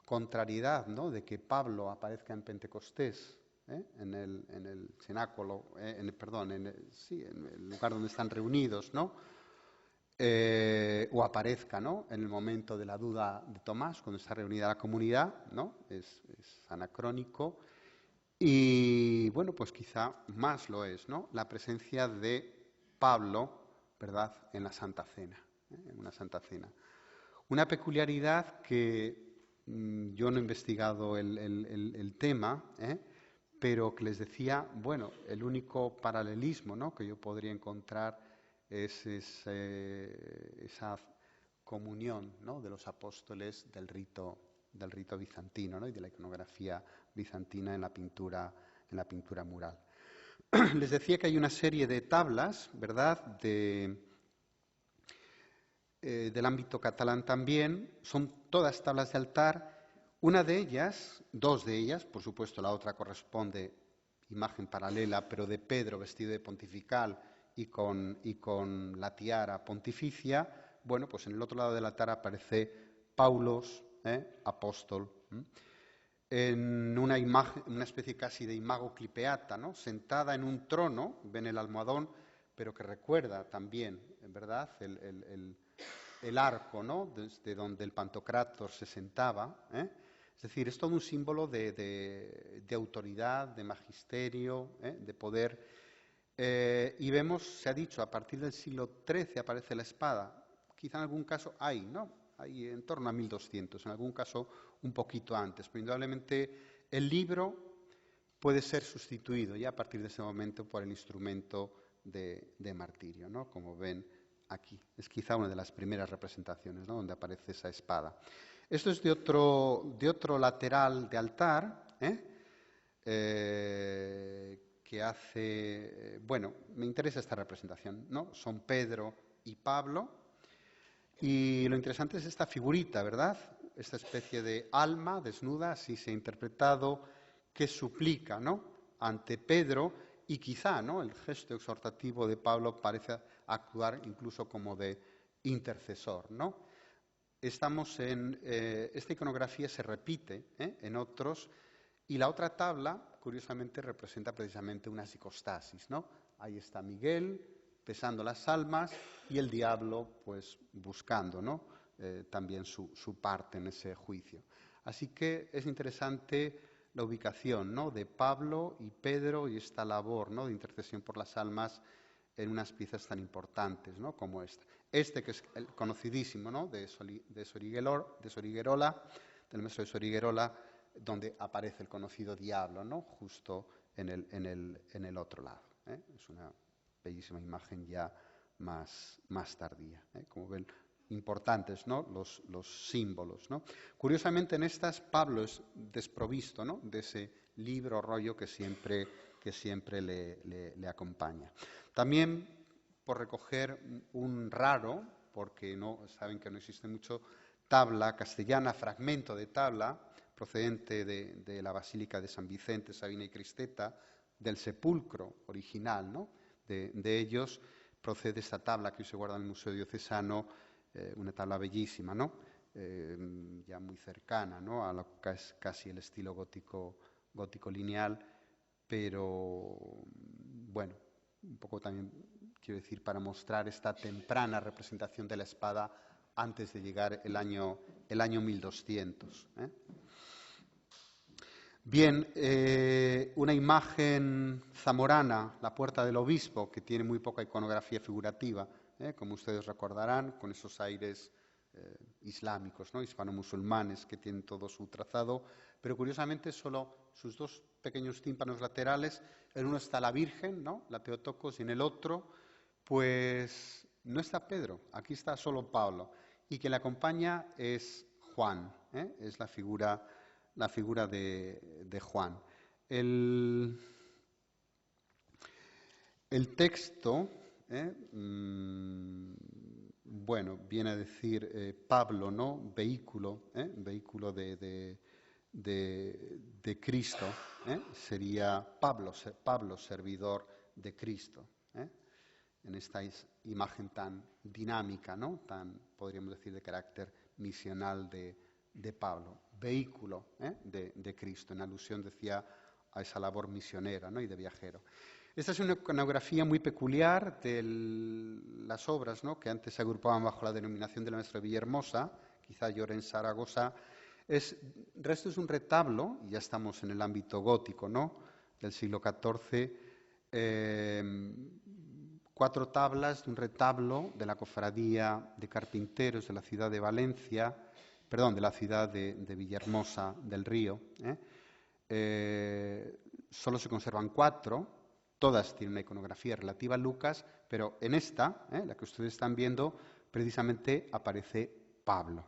contrariedad, ¿no?, de que Pablo aparezca en Pentecostés, en el cenáculo, en el lugar donde están reunidos, ¿no?, o aparezca, ¿no?, en el momento de la duda de Tomás, cuando está reunida la comunidad, ¿no?, es anacrónico. Y bueno, pues quizá más lo es, ¿no?, la presencia de Pablo, ¿verdad?, en la Santa Cena, en una Santa Cena. Una peculiaridad que yo no he investigado el tema, pero que les decía, bueno, el único paralelismo, ¿no?, que yo podría encontrar es esa comunión, ¿no?, de los apóstoles del rito bizantino, ¿no?, y de la iconografía bizantina en la pintura mural. Les decía que hay una serie de tablas, ¿verdad?, del ámbito catalán también. Son todas tablas de altar. Una de ellas, dos de ellas, por supuesto la otra corresponde, imagen paralela, pero de Pedro vestido de pontifical y con la tiara pontificia. Bueno, pues en el otro lado del altar aparece Paulos, apóstol, en una imagen, una especie casi de imago clipeata, ¿no?, sentada en un trono, ven el almohadón, pero que recuerda también, en verdad, el arco, ¿no?, desde donde el Pantocrátor se sentaba. Es decir, es todo un símbolo de autoridad, de magisterio, de poder. Y vemos, se ha dicho, a partir del siglo XIII aparece la espada. Quizá en algún caso hay, ¿no? Hay en torno a 1200, en algún caso un poquito antes. Pero indudablemente el libro puede ser sustituido ya a partir de ese momento por el instrumento de martirio, ¿no? Como ven aquí. Es quizá una de las primeras representaciones, ¿no? Donde aparece esa espada. Esto es de otro lateral de altar, que hace... bueno, me interesa esta representación, ¿no? Son Pedro y Pablo, y lo interesante es esta figurita, ¿verdad? Esta especie de alma desnuda, así se ha interpretado, que suplica, ¿no? Ante Pedro, y quizá, ¿no? El gesto exhortativo de Pablo parece actuar incluso como de intercesor, ¿no? Estamos en... esta iconografía se repite en otros, y la otra tabla, curiosamente, representa precisamente una psicostasis, ¿no? Ahí está Miguel pesando las almas y el diablo, pues, buscando, ¿no? También su parte en ese juicio. Así que es interesante la ubicación, ¿no? De Pablo y Pedro y esta labor, ¿no? De intercesión por las almas en unas piezas tan importantes, ¿no? Como esta. Este que es el conocidísimo, ¿no? de Soriguerola, del maestro de Soriguerola, donde aparece el conocido diablo, ¿no? Justo en el otro lado. Es una bellísima imagen ya más tardía. Como ven, importantes, ¿no? los símbolos, ¿no? Curiosamente en estas Pablo es desprovisto, ¿no? De ese libro rollo que siempre le acompaña. También por recoger un raro, porque no saben que no existe mucho, tabla castellana, fragmento de tabla, procedente de la Basílica de San Vicente, Sabina y Cristeta, del sepulcro original, ¿no? de ellos, procede esta tabla que hoy se guarda en el Museo Diocesano, una tabla bellísima, ¿no? Ya muy cercana, ¿no? A lo que es casi el estilo gótico lineal, pero bueno, un poco también, quiero decir, para mostrar esta temprana representación de la espada antes de llegar el año 1200. Bien, una imagen zamorana, la Puerta del Obispo, que tiene muy poca iconografía figurativa, como ustedes recordarán, con esos aires islámicos, ¿no? Hispano-musulmanes, que tienen todo su trazado, pero curiosamente solo sus dos pequeños tímpanos laterales, en uno está la Virgen, ¿no? La Teotocos, y en el otro, pues no está Pedro, aquí está solo Pablo, y quien le acompaña es Juan, es la figura de Juan. El texto, bueno, viene a decir Pablo, ¿no? Vehículo de Cristo, sería Pablo, servidor de Cristo, en esta imagen tan dinámica, ¿no? Tan, podríamos decir, de carácter misional de Pablo, vehículo de Cristo, en alusión, decía, a esa labor misionera, ¿no? Y de viajero. Esta es una iconografía muy peculiar de las obras, ¿no? Que antes se agrupaban bajo la denominación de la Maestra Villahermosa, quizá Llorens Zaragoza. Resto es un retablo, y ya estamos en el ámbito gótico, ¿no? Del siglo XIV, 4 tablas de un retablo de la Cofradía de Carpinteros de la ciudad de Valencia, perdón, de la ciudad de Villahermosa del Río. Solo se conservan 4, todas tienen una iconografía relativa a Lucas, pero en esta, la que ustedes están viendo, precisamente aparece Pablo.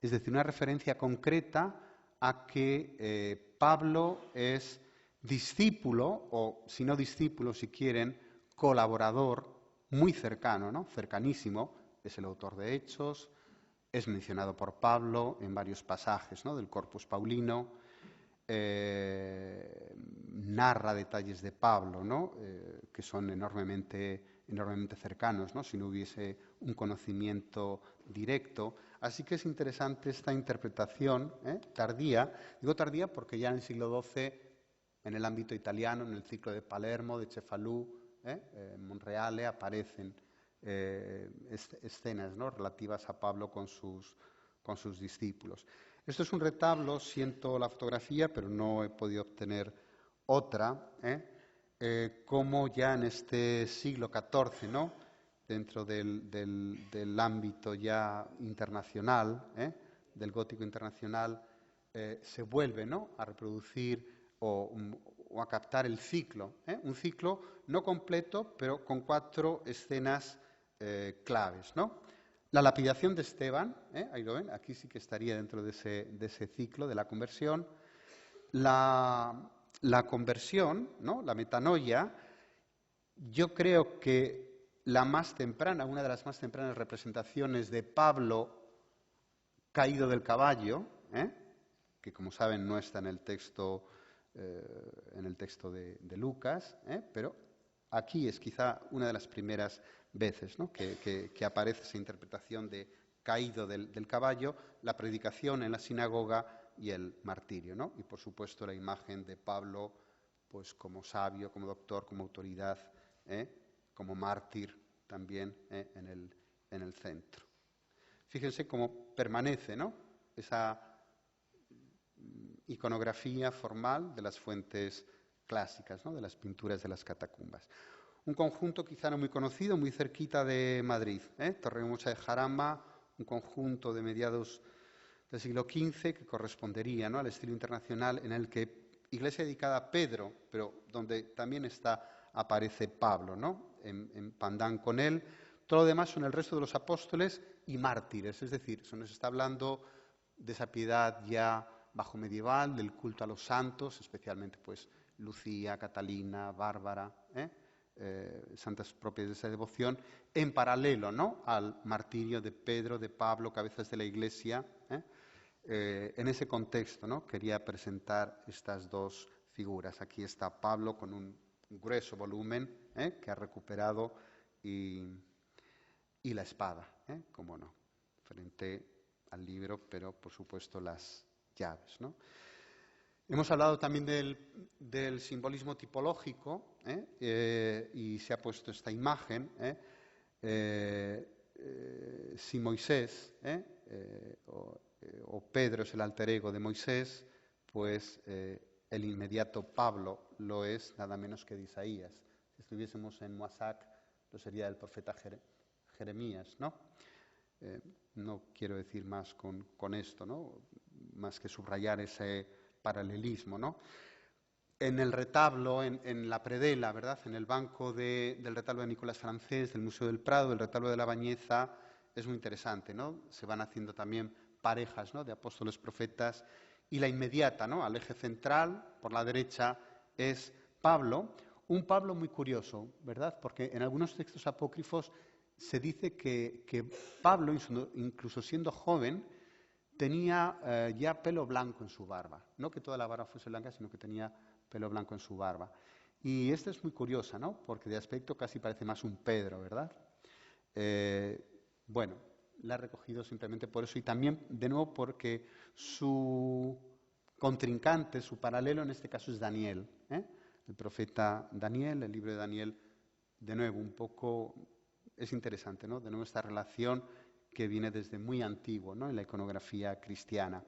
Es decir, una referencia concreta a que Pablo es discípulo, o si no discípulo, si quieren, colaborador muy cercano, ¿no? Cercanísimo, es el autor de Hechos, es mencionado por Pablo en varios pasajes, ¿no? Del Corpus Paulino, narra detalles de Pablo, ¿no? Que son enormemente cercanos, ¿no? Si no hubiese un conocimiento directo. Así que es interesante esta interpretación tardía. Digo tardía porque ya en el siglo XII, en el ámbito italiano, en el ciclo de Palermo, de Cefalù, en Monreale, aparecen escenas, ¿no? Relativas a Pablo con sus discípulos. Esto es un retablo, siento la fotografía, pero no he podido obtener otra, cómo ya en este siglo XIV, ¿no? Dentro del ámbito ya internacional, del gótico internacional, se vuelve, ¿no?, a reproducir o a captar el ciclo, un ciclo no completo, pero con 4 escenas claves, ¿no? La lapidación de Esteban, ahí lo ven, aquí sí que estaría dentro de ese ciclo de la conversión. La conversión, ¿no?, la metanoia, yo creo que la más temprana, una de las más tempranas representaciones de Pablo caído del caballo, que como saben no está en el texto de Lucas, pero aquí es quizá una de las primeras veces, ¿no?, que aparece esa interpretación de caído del caballo, la predicación en la sinagoga y el martirio, ¿no? Y por supuesto la imagen de Pablo, pues como sabio, como doctor, como autoridad, como mártir también en el centro. Fíjense cómo permanece, ¿no?, esa iconografía formal de las fuentes clásicas, ¿no?, de las pinturas de las catacumbas. Un conjunto quizá no muy conocido, muy cerquita de Madrid, Torremocha de Jarama, un conjunto de mediados del siglo XV que correspondería, ¿no?, al estilo internacional en el que iglesia dedicada a Pedro, pero donde también aparece Pablo, ¿no?, en pandán con él. Todo lo demás son el resto de los apóstoles y mártires, es decir, se nos está hablando de esa piedad ya bajo medieval, del culto a los santos, especialmente pues Lucía, Catalina, Bárbara, santas propias de esa devoción, en paralelo, ¿no?, al martirio de Pedro, de Pablo, cabezas de la Iglesia. En ese contexto, ¿no?, quería presentar estas 2 figuras. Aquí está Pablo con un grueso volumen que ha recuperado y la espada, como no, frente al libro, pero por supuesto las llaves, ¿no? Hemos hablado también del simbolismo tipológico y se ha puesto esta imagen. Si Moisés o Pedro es el alter ego de Moisés, pues el inmediato Pablo lo es nada menos que de Isaías. Si estuviésemos en Moissac, lo sería el profeta Jeremías, ¿no? No quiero decir más con esto, ¿no?, más que subrayar ese paralelismo, ¿no? En el retablo, en la predela, ¿verdad?, en el banco del retablo de Nicolás Francés, del Museo del Prado, del retablo de la Bañeza, es muy interesante, ¿no? Se van haciendo también parejas, ¿no?, de apóstoles profetas, y la inmediata, ¿no?, al eje central, por la derecha, es Pablo, un Pablo muy curioso, ¿verdad?, porque en algunos textos apócrifos se dice que Pablo, incluso siendo joven, tenía ya pelo blanco en su barba. No que toda la barba fuese blanca, sino que tenía pelo blanco en su barba. Y esta es muy curiosa, ¿no?, porque de aspecto casi parece más un Pedro, ¿verdad? Bueno, la he recogido simplemente por eso y también, de nuevo, porque su contrincante, su paralelo en este caso es Daniel, el profeta Daniel, el libro de Daniel, de nuevo, un poco es interesante, ¿no?, de nuevo esta relación que viene desde muy antiguo, ¿no?, en la iconografía cristiana.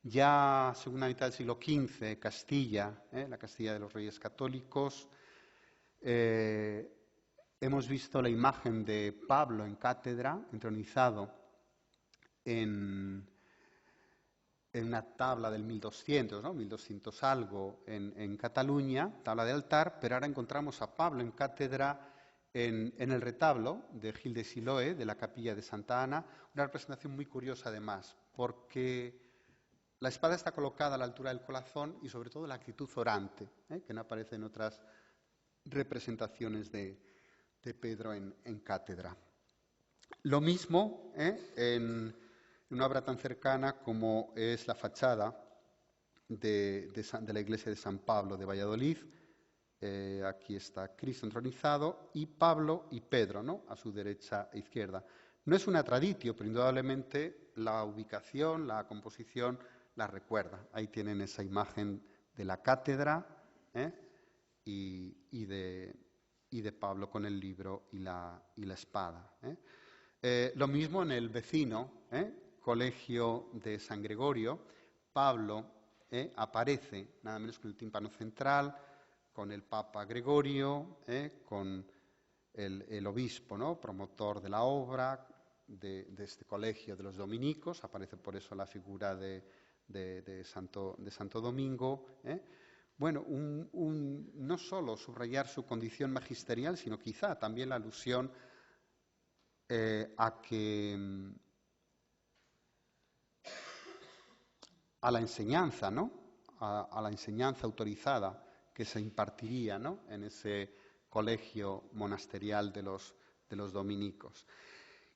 Ya segunda mitad del siglo XV, Castilla, la Castilla de los Reyes Católicos, hemos visto la imagen de Pablo en cátedra, entronizado en una tabla del 1200, ¿no?, 1200 algo en Cataluña, tabla de altar, pero ahora encontramos a Pablo en cátedra en el retablo de Gil de Siloé, de la capilla de Santa Ana, una representación muy curiosa además, porque la espada está colocada a la altura del corazón y sobre todo la actitud orante, que no aparece en otras representaciones de Pedro en cátedra. Lo mismo en una obra tan cercana como es la fachada de la iglesia de San Pablo de Valladolid. Aquí está Cristo entronizado y Pablo y Pedro, ¿no?, a su derecha e izquierda. No es una traditio, pero indudablemente la ubicación, la composición la recuerda. Ahí tienen esa imagen de la cátedra y de Pablo con el libro y la espada. Lo mismo en el vecino colegio de San Gregorio. Pablo aparece nada menos que en el tímpano central, con el Papa Gregorio, con el obispo, ¿no? Promotor de la obra de este colegio de los dominicos, aparece por eso la figura de Santo Domingo. Bueno, no solo subrayar su condición magisterial, sino quizá también la alusión a la enseñanza, ¿no? A la enseñanza autorizada que se impartiría, ¿no? En ese colegio monasterial de los dominicos.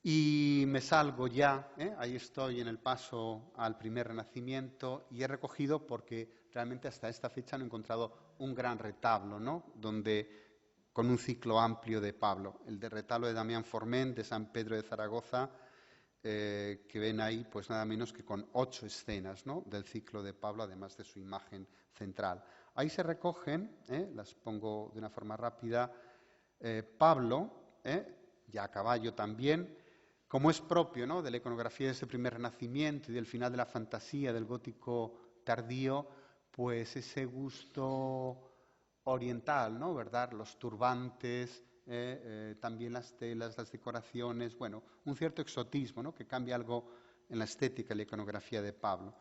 Y me salgo ya, ahí estoy en el paso al primer Renacimiento, y he recogido porque realmente hasta esta fecha no he encontrado un gran retablo, ¿no? Con un ciclo amplio de Pablo. El de retablo de Damián Forment, de San Pedro de Zaragoza, que ven ahí pues nada menos que con 8 escenas, ¿no? Del ciclo de Pablo, además de su imagen central. Ahí se recogen, las pongo de una forma rápida, Pablo, ya a caballo también, como es propio, ¿no? De la iconografía de ese primer Renacimiento y del final de la fantasía, del gótico tardío, pues ese gusto oriental, ¿no? ¿Verdad? Los turbantes, también las telas, las decoraciones, bueno, un cierto exotismo, ¿no? Que cambia algo en la estética y la iconografía de Pablo.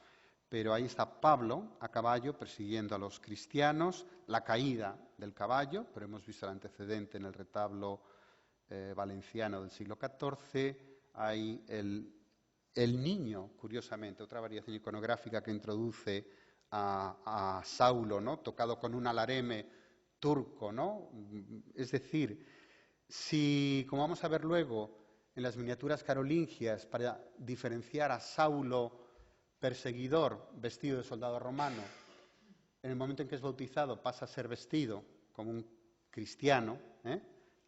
Pero ahí está Pablo a caballo persiguiendo a los cristianos, la caída del caballo, pero hemos visto el antecedente en el retablo valenciano del siglo XIV, hay el niño, curiosamente, otra variación iconográfica que introduce a Saulo, ¿no? Tocado con un alareme turco, ¿no? Es decir, si, como vamos a ver luego, en las miniaturas carolingias, para diferenciar a Saulo perseguidor vestido de soldado romano, en el momento en que es bautizado pasa a ser vestido como un cristiano,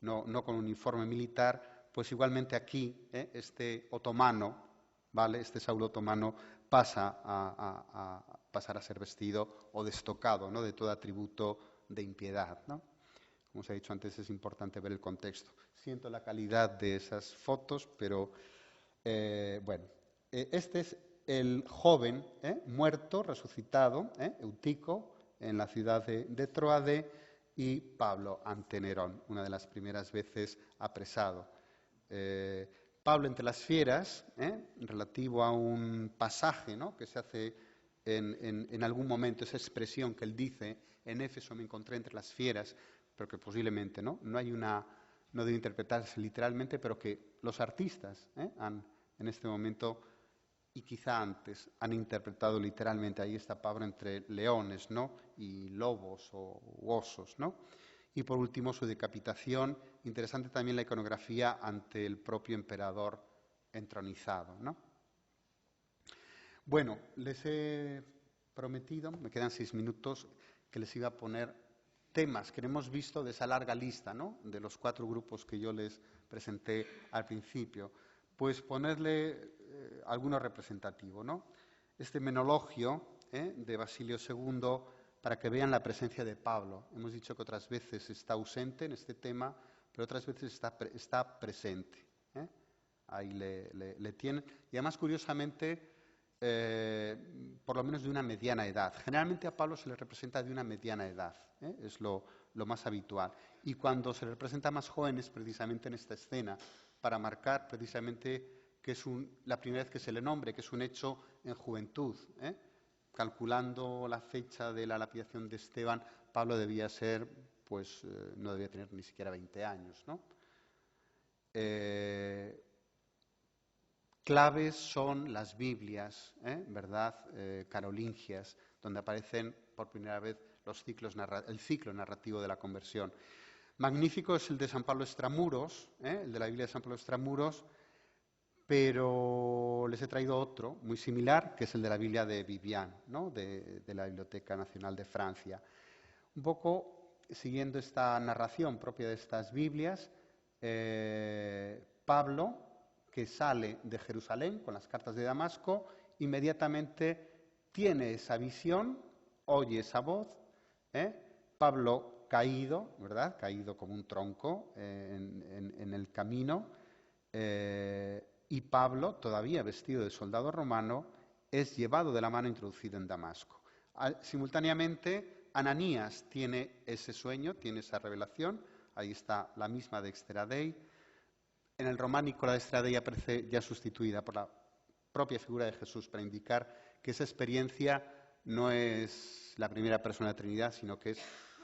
no con un uniforme militar, pues igualmente aquí este otomano, ¿vale? Este Saulo otomano pasa a pasar a ser vestido o destocado, ¿no? De todo atributo de impiedad, ¿no? Como os he dicho antes, es importante ver el contexto. Siento la calidad de esas fotos, pero bueno, este es el joven muerto, resucitado, Eutico, en la ciudad de Troade, y Pablo ante Nerón, una de las primeras veces apresado. Pablo entre las fieras, relativo a un pasaje, ¿no? Que se hace en algún momento, esa expresión que él dice, en Éfeso me encontré entre las fieras, pero que posiblemente no debe interpretarse literalmente, pero que los artistas han, en este momento, y quizá antes, han interpretado literalmente. Ahí está Pablo entre leones, ¿no? Y lobos o osos, ¿no? Y por último, su decapitación. Interesante también la iconografía ante el propio emperador entronizado, ¿no? Bueno, les he prometido, me quedan 6 minutos, que les iba a poner temas que hemos visto de esa larga lista, ¿no? De los 4 grupos que yo les presenté al principio. Pues ponerle alguno representativo, ¿no? Este menologio de Basilio II, para que vean la presencia de Pablo. Hemos dicho que otras veces está ausente en este tema, pero otras veces está presente. Ahí le tienen. Y además, curiosamente, por lo menos de una mediana edad. Generalmente a Pablo se le representa de una mediana edad, es lo más habitual. Y cuando se le representa más jóvenes, precisamente en esta escena, para marcar precisamente que es la primera vez que se le nombre, que es un hecho en juventud. Calculando la fecha de la lapidación de Esteban, Pablo debía ser, pues no debía tener ni siquiera 20 años, ¿no? Claves son las Biblias, ¿verdad? Carolingias, donde aparecen por primera vez el ciclo narrativo de la conversión. Magnífico es el de San Pablo Extramuros, el de la Biblia de San Pablo Extramuros, pero les he traído otro muy similar, que es el de la Biblia de Vivian, ¿no? de la Biblioteca Nacional de Francia. Un poco siguiendo esta narración propia de estas Biblias, Pablo, que sale de Jerusalén con las cartas de Damasco, inmediatamente tiene esa visión, oye esa voz, Pablo caído, ¿verdad? Caído como un tronco en el camino, y Pablo, todavía vestido de soldado romano, es llevado de la mano e introducido en Damasco. Simultáneamente Ananías tiene ese sueño, tiene esa revelación, ahí está la misma de Extra Dei. En el románico la de Extra Dei aparece ya sustituida por la propia figura de Jesús para indicar que esa experiencia no es la primera persona de la Trinidad, sino que es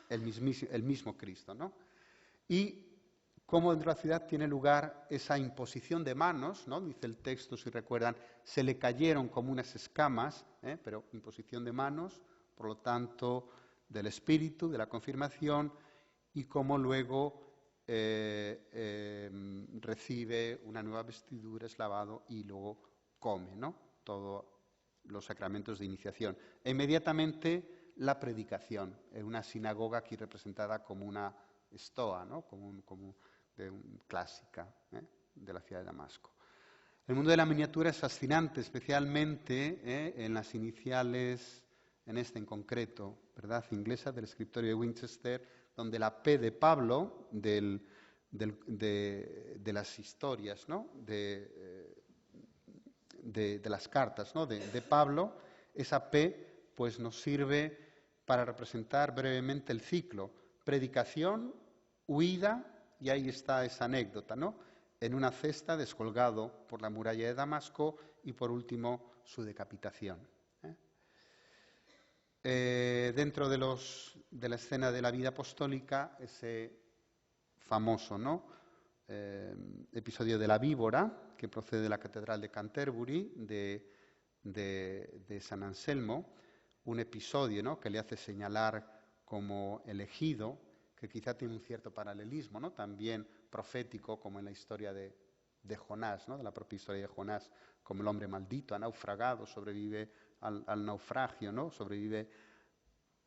el mismo Cristo, ¿no? Y cómo dentro de la ciudad tiene lugar esa imposición de manos, ¿no? Dice el texto, si recuerdan, se le cayeron como unas escamas, pero imposición de manos, por lo tanto, del Espíritu, de la confirmación, y cómo luego recibe una nueva vestidura, es lavado y luego come, ¿no? Todos los sacramentos de iniciación. E inmediatamente la predicación, en una sinagoga aquí representada como una estoa, ¿no? como clásica de la ciudad de Damasco. El mundo de la miniatura es fascinante, especialmente en las iniciales, en este en concreto, ¿verdad? Inglesa del escritorio de Winchester, donde la P de Pablo, de las historias, ¿no? de las cartas, ¿no? de Pablo, esa P pues nos sirve para representar brevemente el ciclo: predicación, huida, y ahí está esa anécdota, ¿no? En una cesta, descolgado por la muralla de Damasco, y por último su decapitación. Dentro de la escena de la vida apostólica, ese famoso, ¿no? Episodio de la víbora, que procede de la Catedral de Canterbury, de San Anselmo, un episodio, ¿no? Que le hace señalar como elegido, que quizá tiene un cierto paralelismo, ¿no? También profético, como en la historia de Jonás, ¿no? De la propia historia de Jonás, como el hombre maldito, ha naufragado, sobrevive al naufragio, ¿no? Sobrevive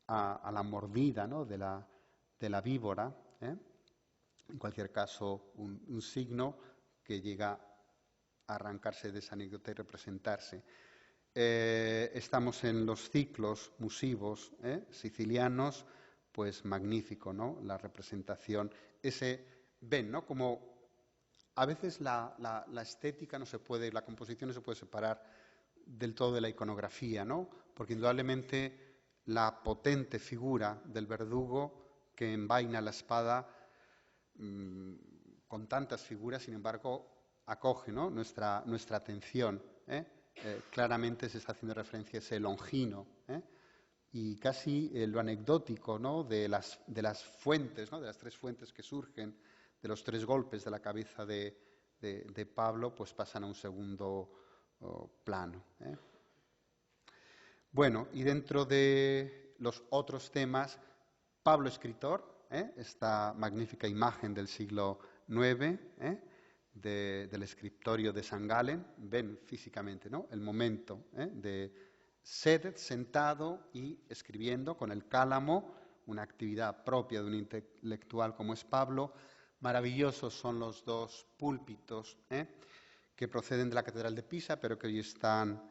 a la mordida, ¿no? de la víbora. En cualquier caso, un signo que llega a arrancarse de esa anécdota y representarse. Estamos en los ciclos musivos sicilianos, pues magnífico, ¿no? La representación. Ven, ¿no? Como a veces la estética no se puede, la composición no se puede separar del todo de la iconografía, ¿no? Porque indudablemente la potente figura del verdugo que envaina la espada con tantas figuras, sin embargo, acoge, ¿no? nuestra atención. Claramente se está haciendo referencia a ese Longino, y casi lo anecdótico, ¿no? de las fuentes, ¿no? De las tres fuentes que surgen, de los tres golpes de la cabeza de Pablo, pues pasan a un segundo plano. Bueno, y dentro de los otros temas, Pablo escritor, esta magnífica imagen del siglo IX, del escritorio de San Galen, ven físicamente, ¿no? El momento de ser sentado y escribiendo con el cálamo, una actividad propia de un intelectual como es Pablo. Maravillosos son los dos púlpitos que proceden de la Catedral de Pisa, pero que hoy están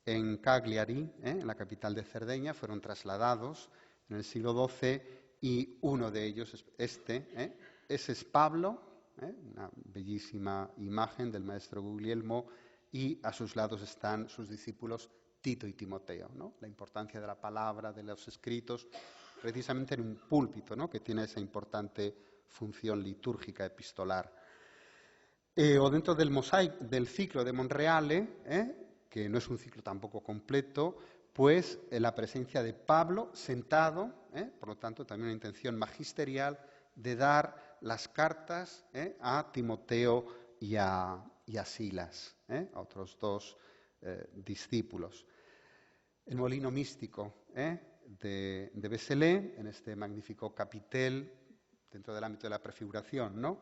en Cagliari, en la capital de Cerdeña, fueron trasladados en el siglo XII, y uno de ellos es ese es Pablo, una bellísima imagen del maestro Guglielmo, y a sus lados están sus discípulos Tito y Timoteo, ¿no? La importancia de la palabra, de los escritos, precisamente en un púlpito, ¿no? Que tiene esa importante función litúrgica epistolar. O dentro del ciclo de Monreale, que no es un ciclo tampoco completo, pues la presencia de Pablo sentado, por lo tanto también una intención magisterial de dar las cartas a Timoteo y a Silas, a otros dos discípulos. El molino místico de Vézelay, en este magnífico capitel, dentro del ámbito de la prefiguración, ¿no?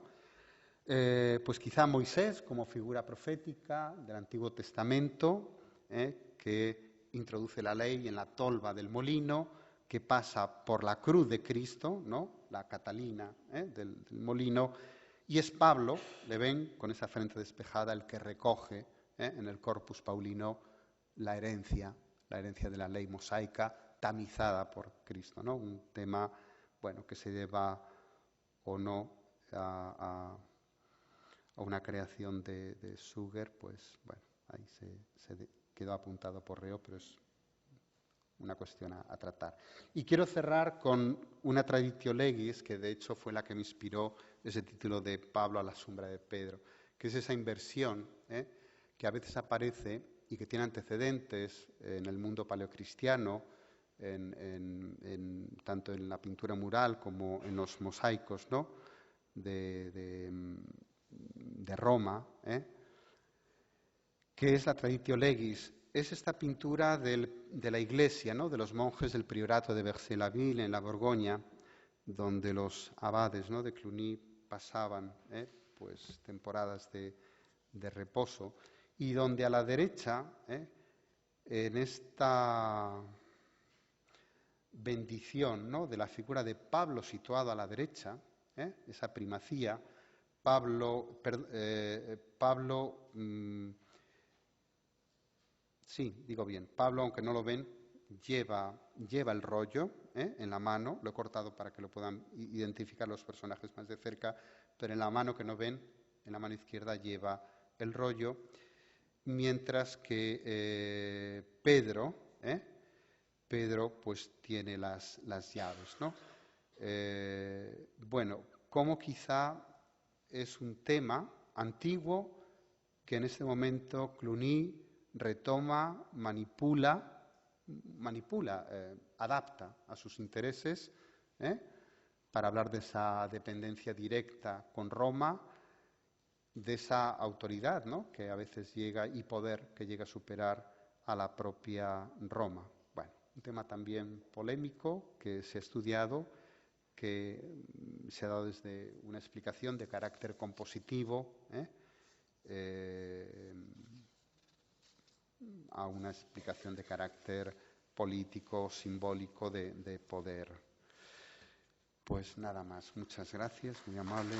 Pues quizá Moisés como figura profética del Antiguo Testamento, que introduce la ley en la tolva del molino, que pasa por la cruz de Cristo, ¿no? La Catalina del molino, y es Pablo, le ven con esa frente despejada, el que recoge en el Corpus Paulino la herencia de la ley mosaica tamizada por Cristo, ¿no? Un tema, bueno, que se deba o no a una creación de Suger, pues bueno, ahí se quedó apuntado por reo, pero es una cuestión a tratar. Y quiero cerrar con una traditio legis, que de hecho fue la que me inspiró ese título de Pablo a la sombra de Pedro, que es esa inversión que a veces aparece y que tiene antecedentes en el mundo paleocristiano, tanto en la pintura mural como en los mosaicos, ¿no? de Roma, que es la traditio legis. Es esta pintura de la iglesia, ¿no? De los monjes del priorato de Bercé-la-Ville en la Borgoña, donde los abades, ¿no? de Cluny pasaban pues temporadas de reposo, y donde a la derecha, en esta bendición, ¿no? de la figura de Pablo situado a la derecha, esa primacía, Pablo sí, digo bien, Pablo, aunque no lo ven, lleva el rollo en la mano, lo he cortado para que lo puedan identificar los personajes más de cerca, pero en la mano que no ven, en la mano izquierda lleva el rollo, mientras que Pedro pues tiene las llaves, ¿no? Bueno, como quizá es un tema antiguo que en este momento Cluny retoma, manipula, adapta a sus intereses, para hablar de esa dependencia directa con Roma, de esa autoridad, ¿no? que a veces llega, y poder que llega a superar a la propia Roma. Bueno, un tema también polémico que se ha estudiado, que se ha dado desde una explicación de carácter compositivo, a una explicación de carácter político, simbólico, de poder. Pues nada más. Muchas gracias, muy amables.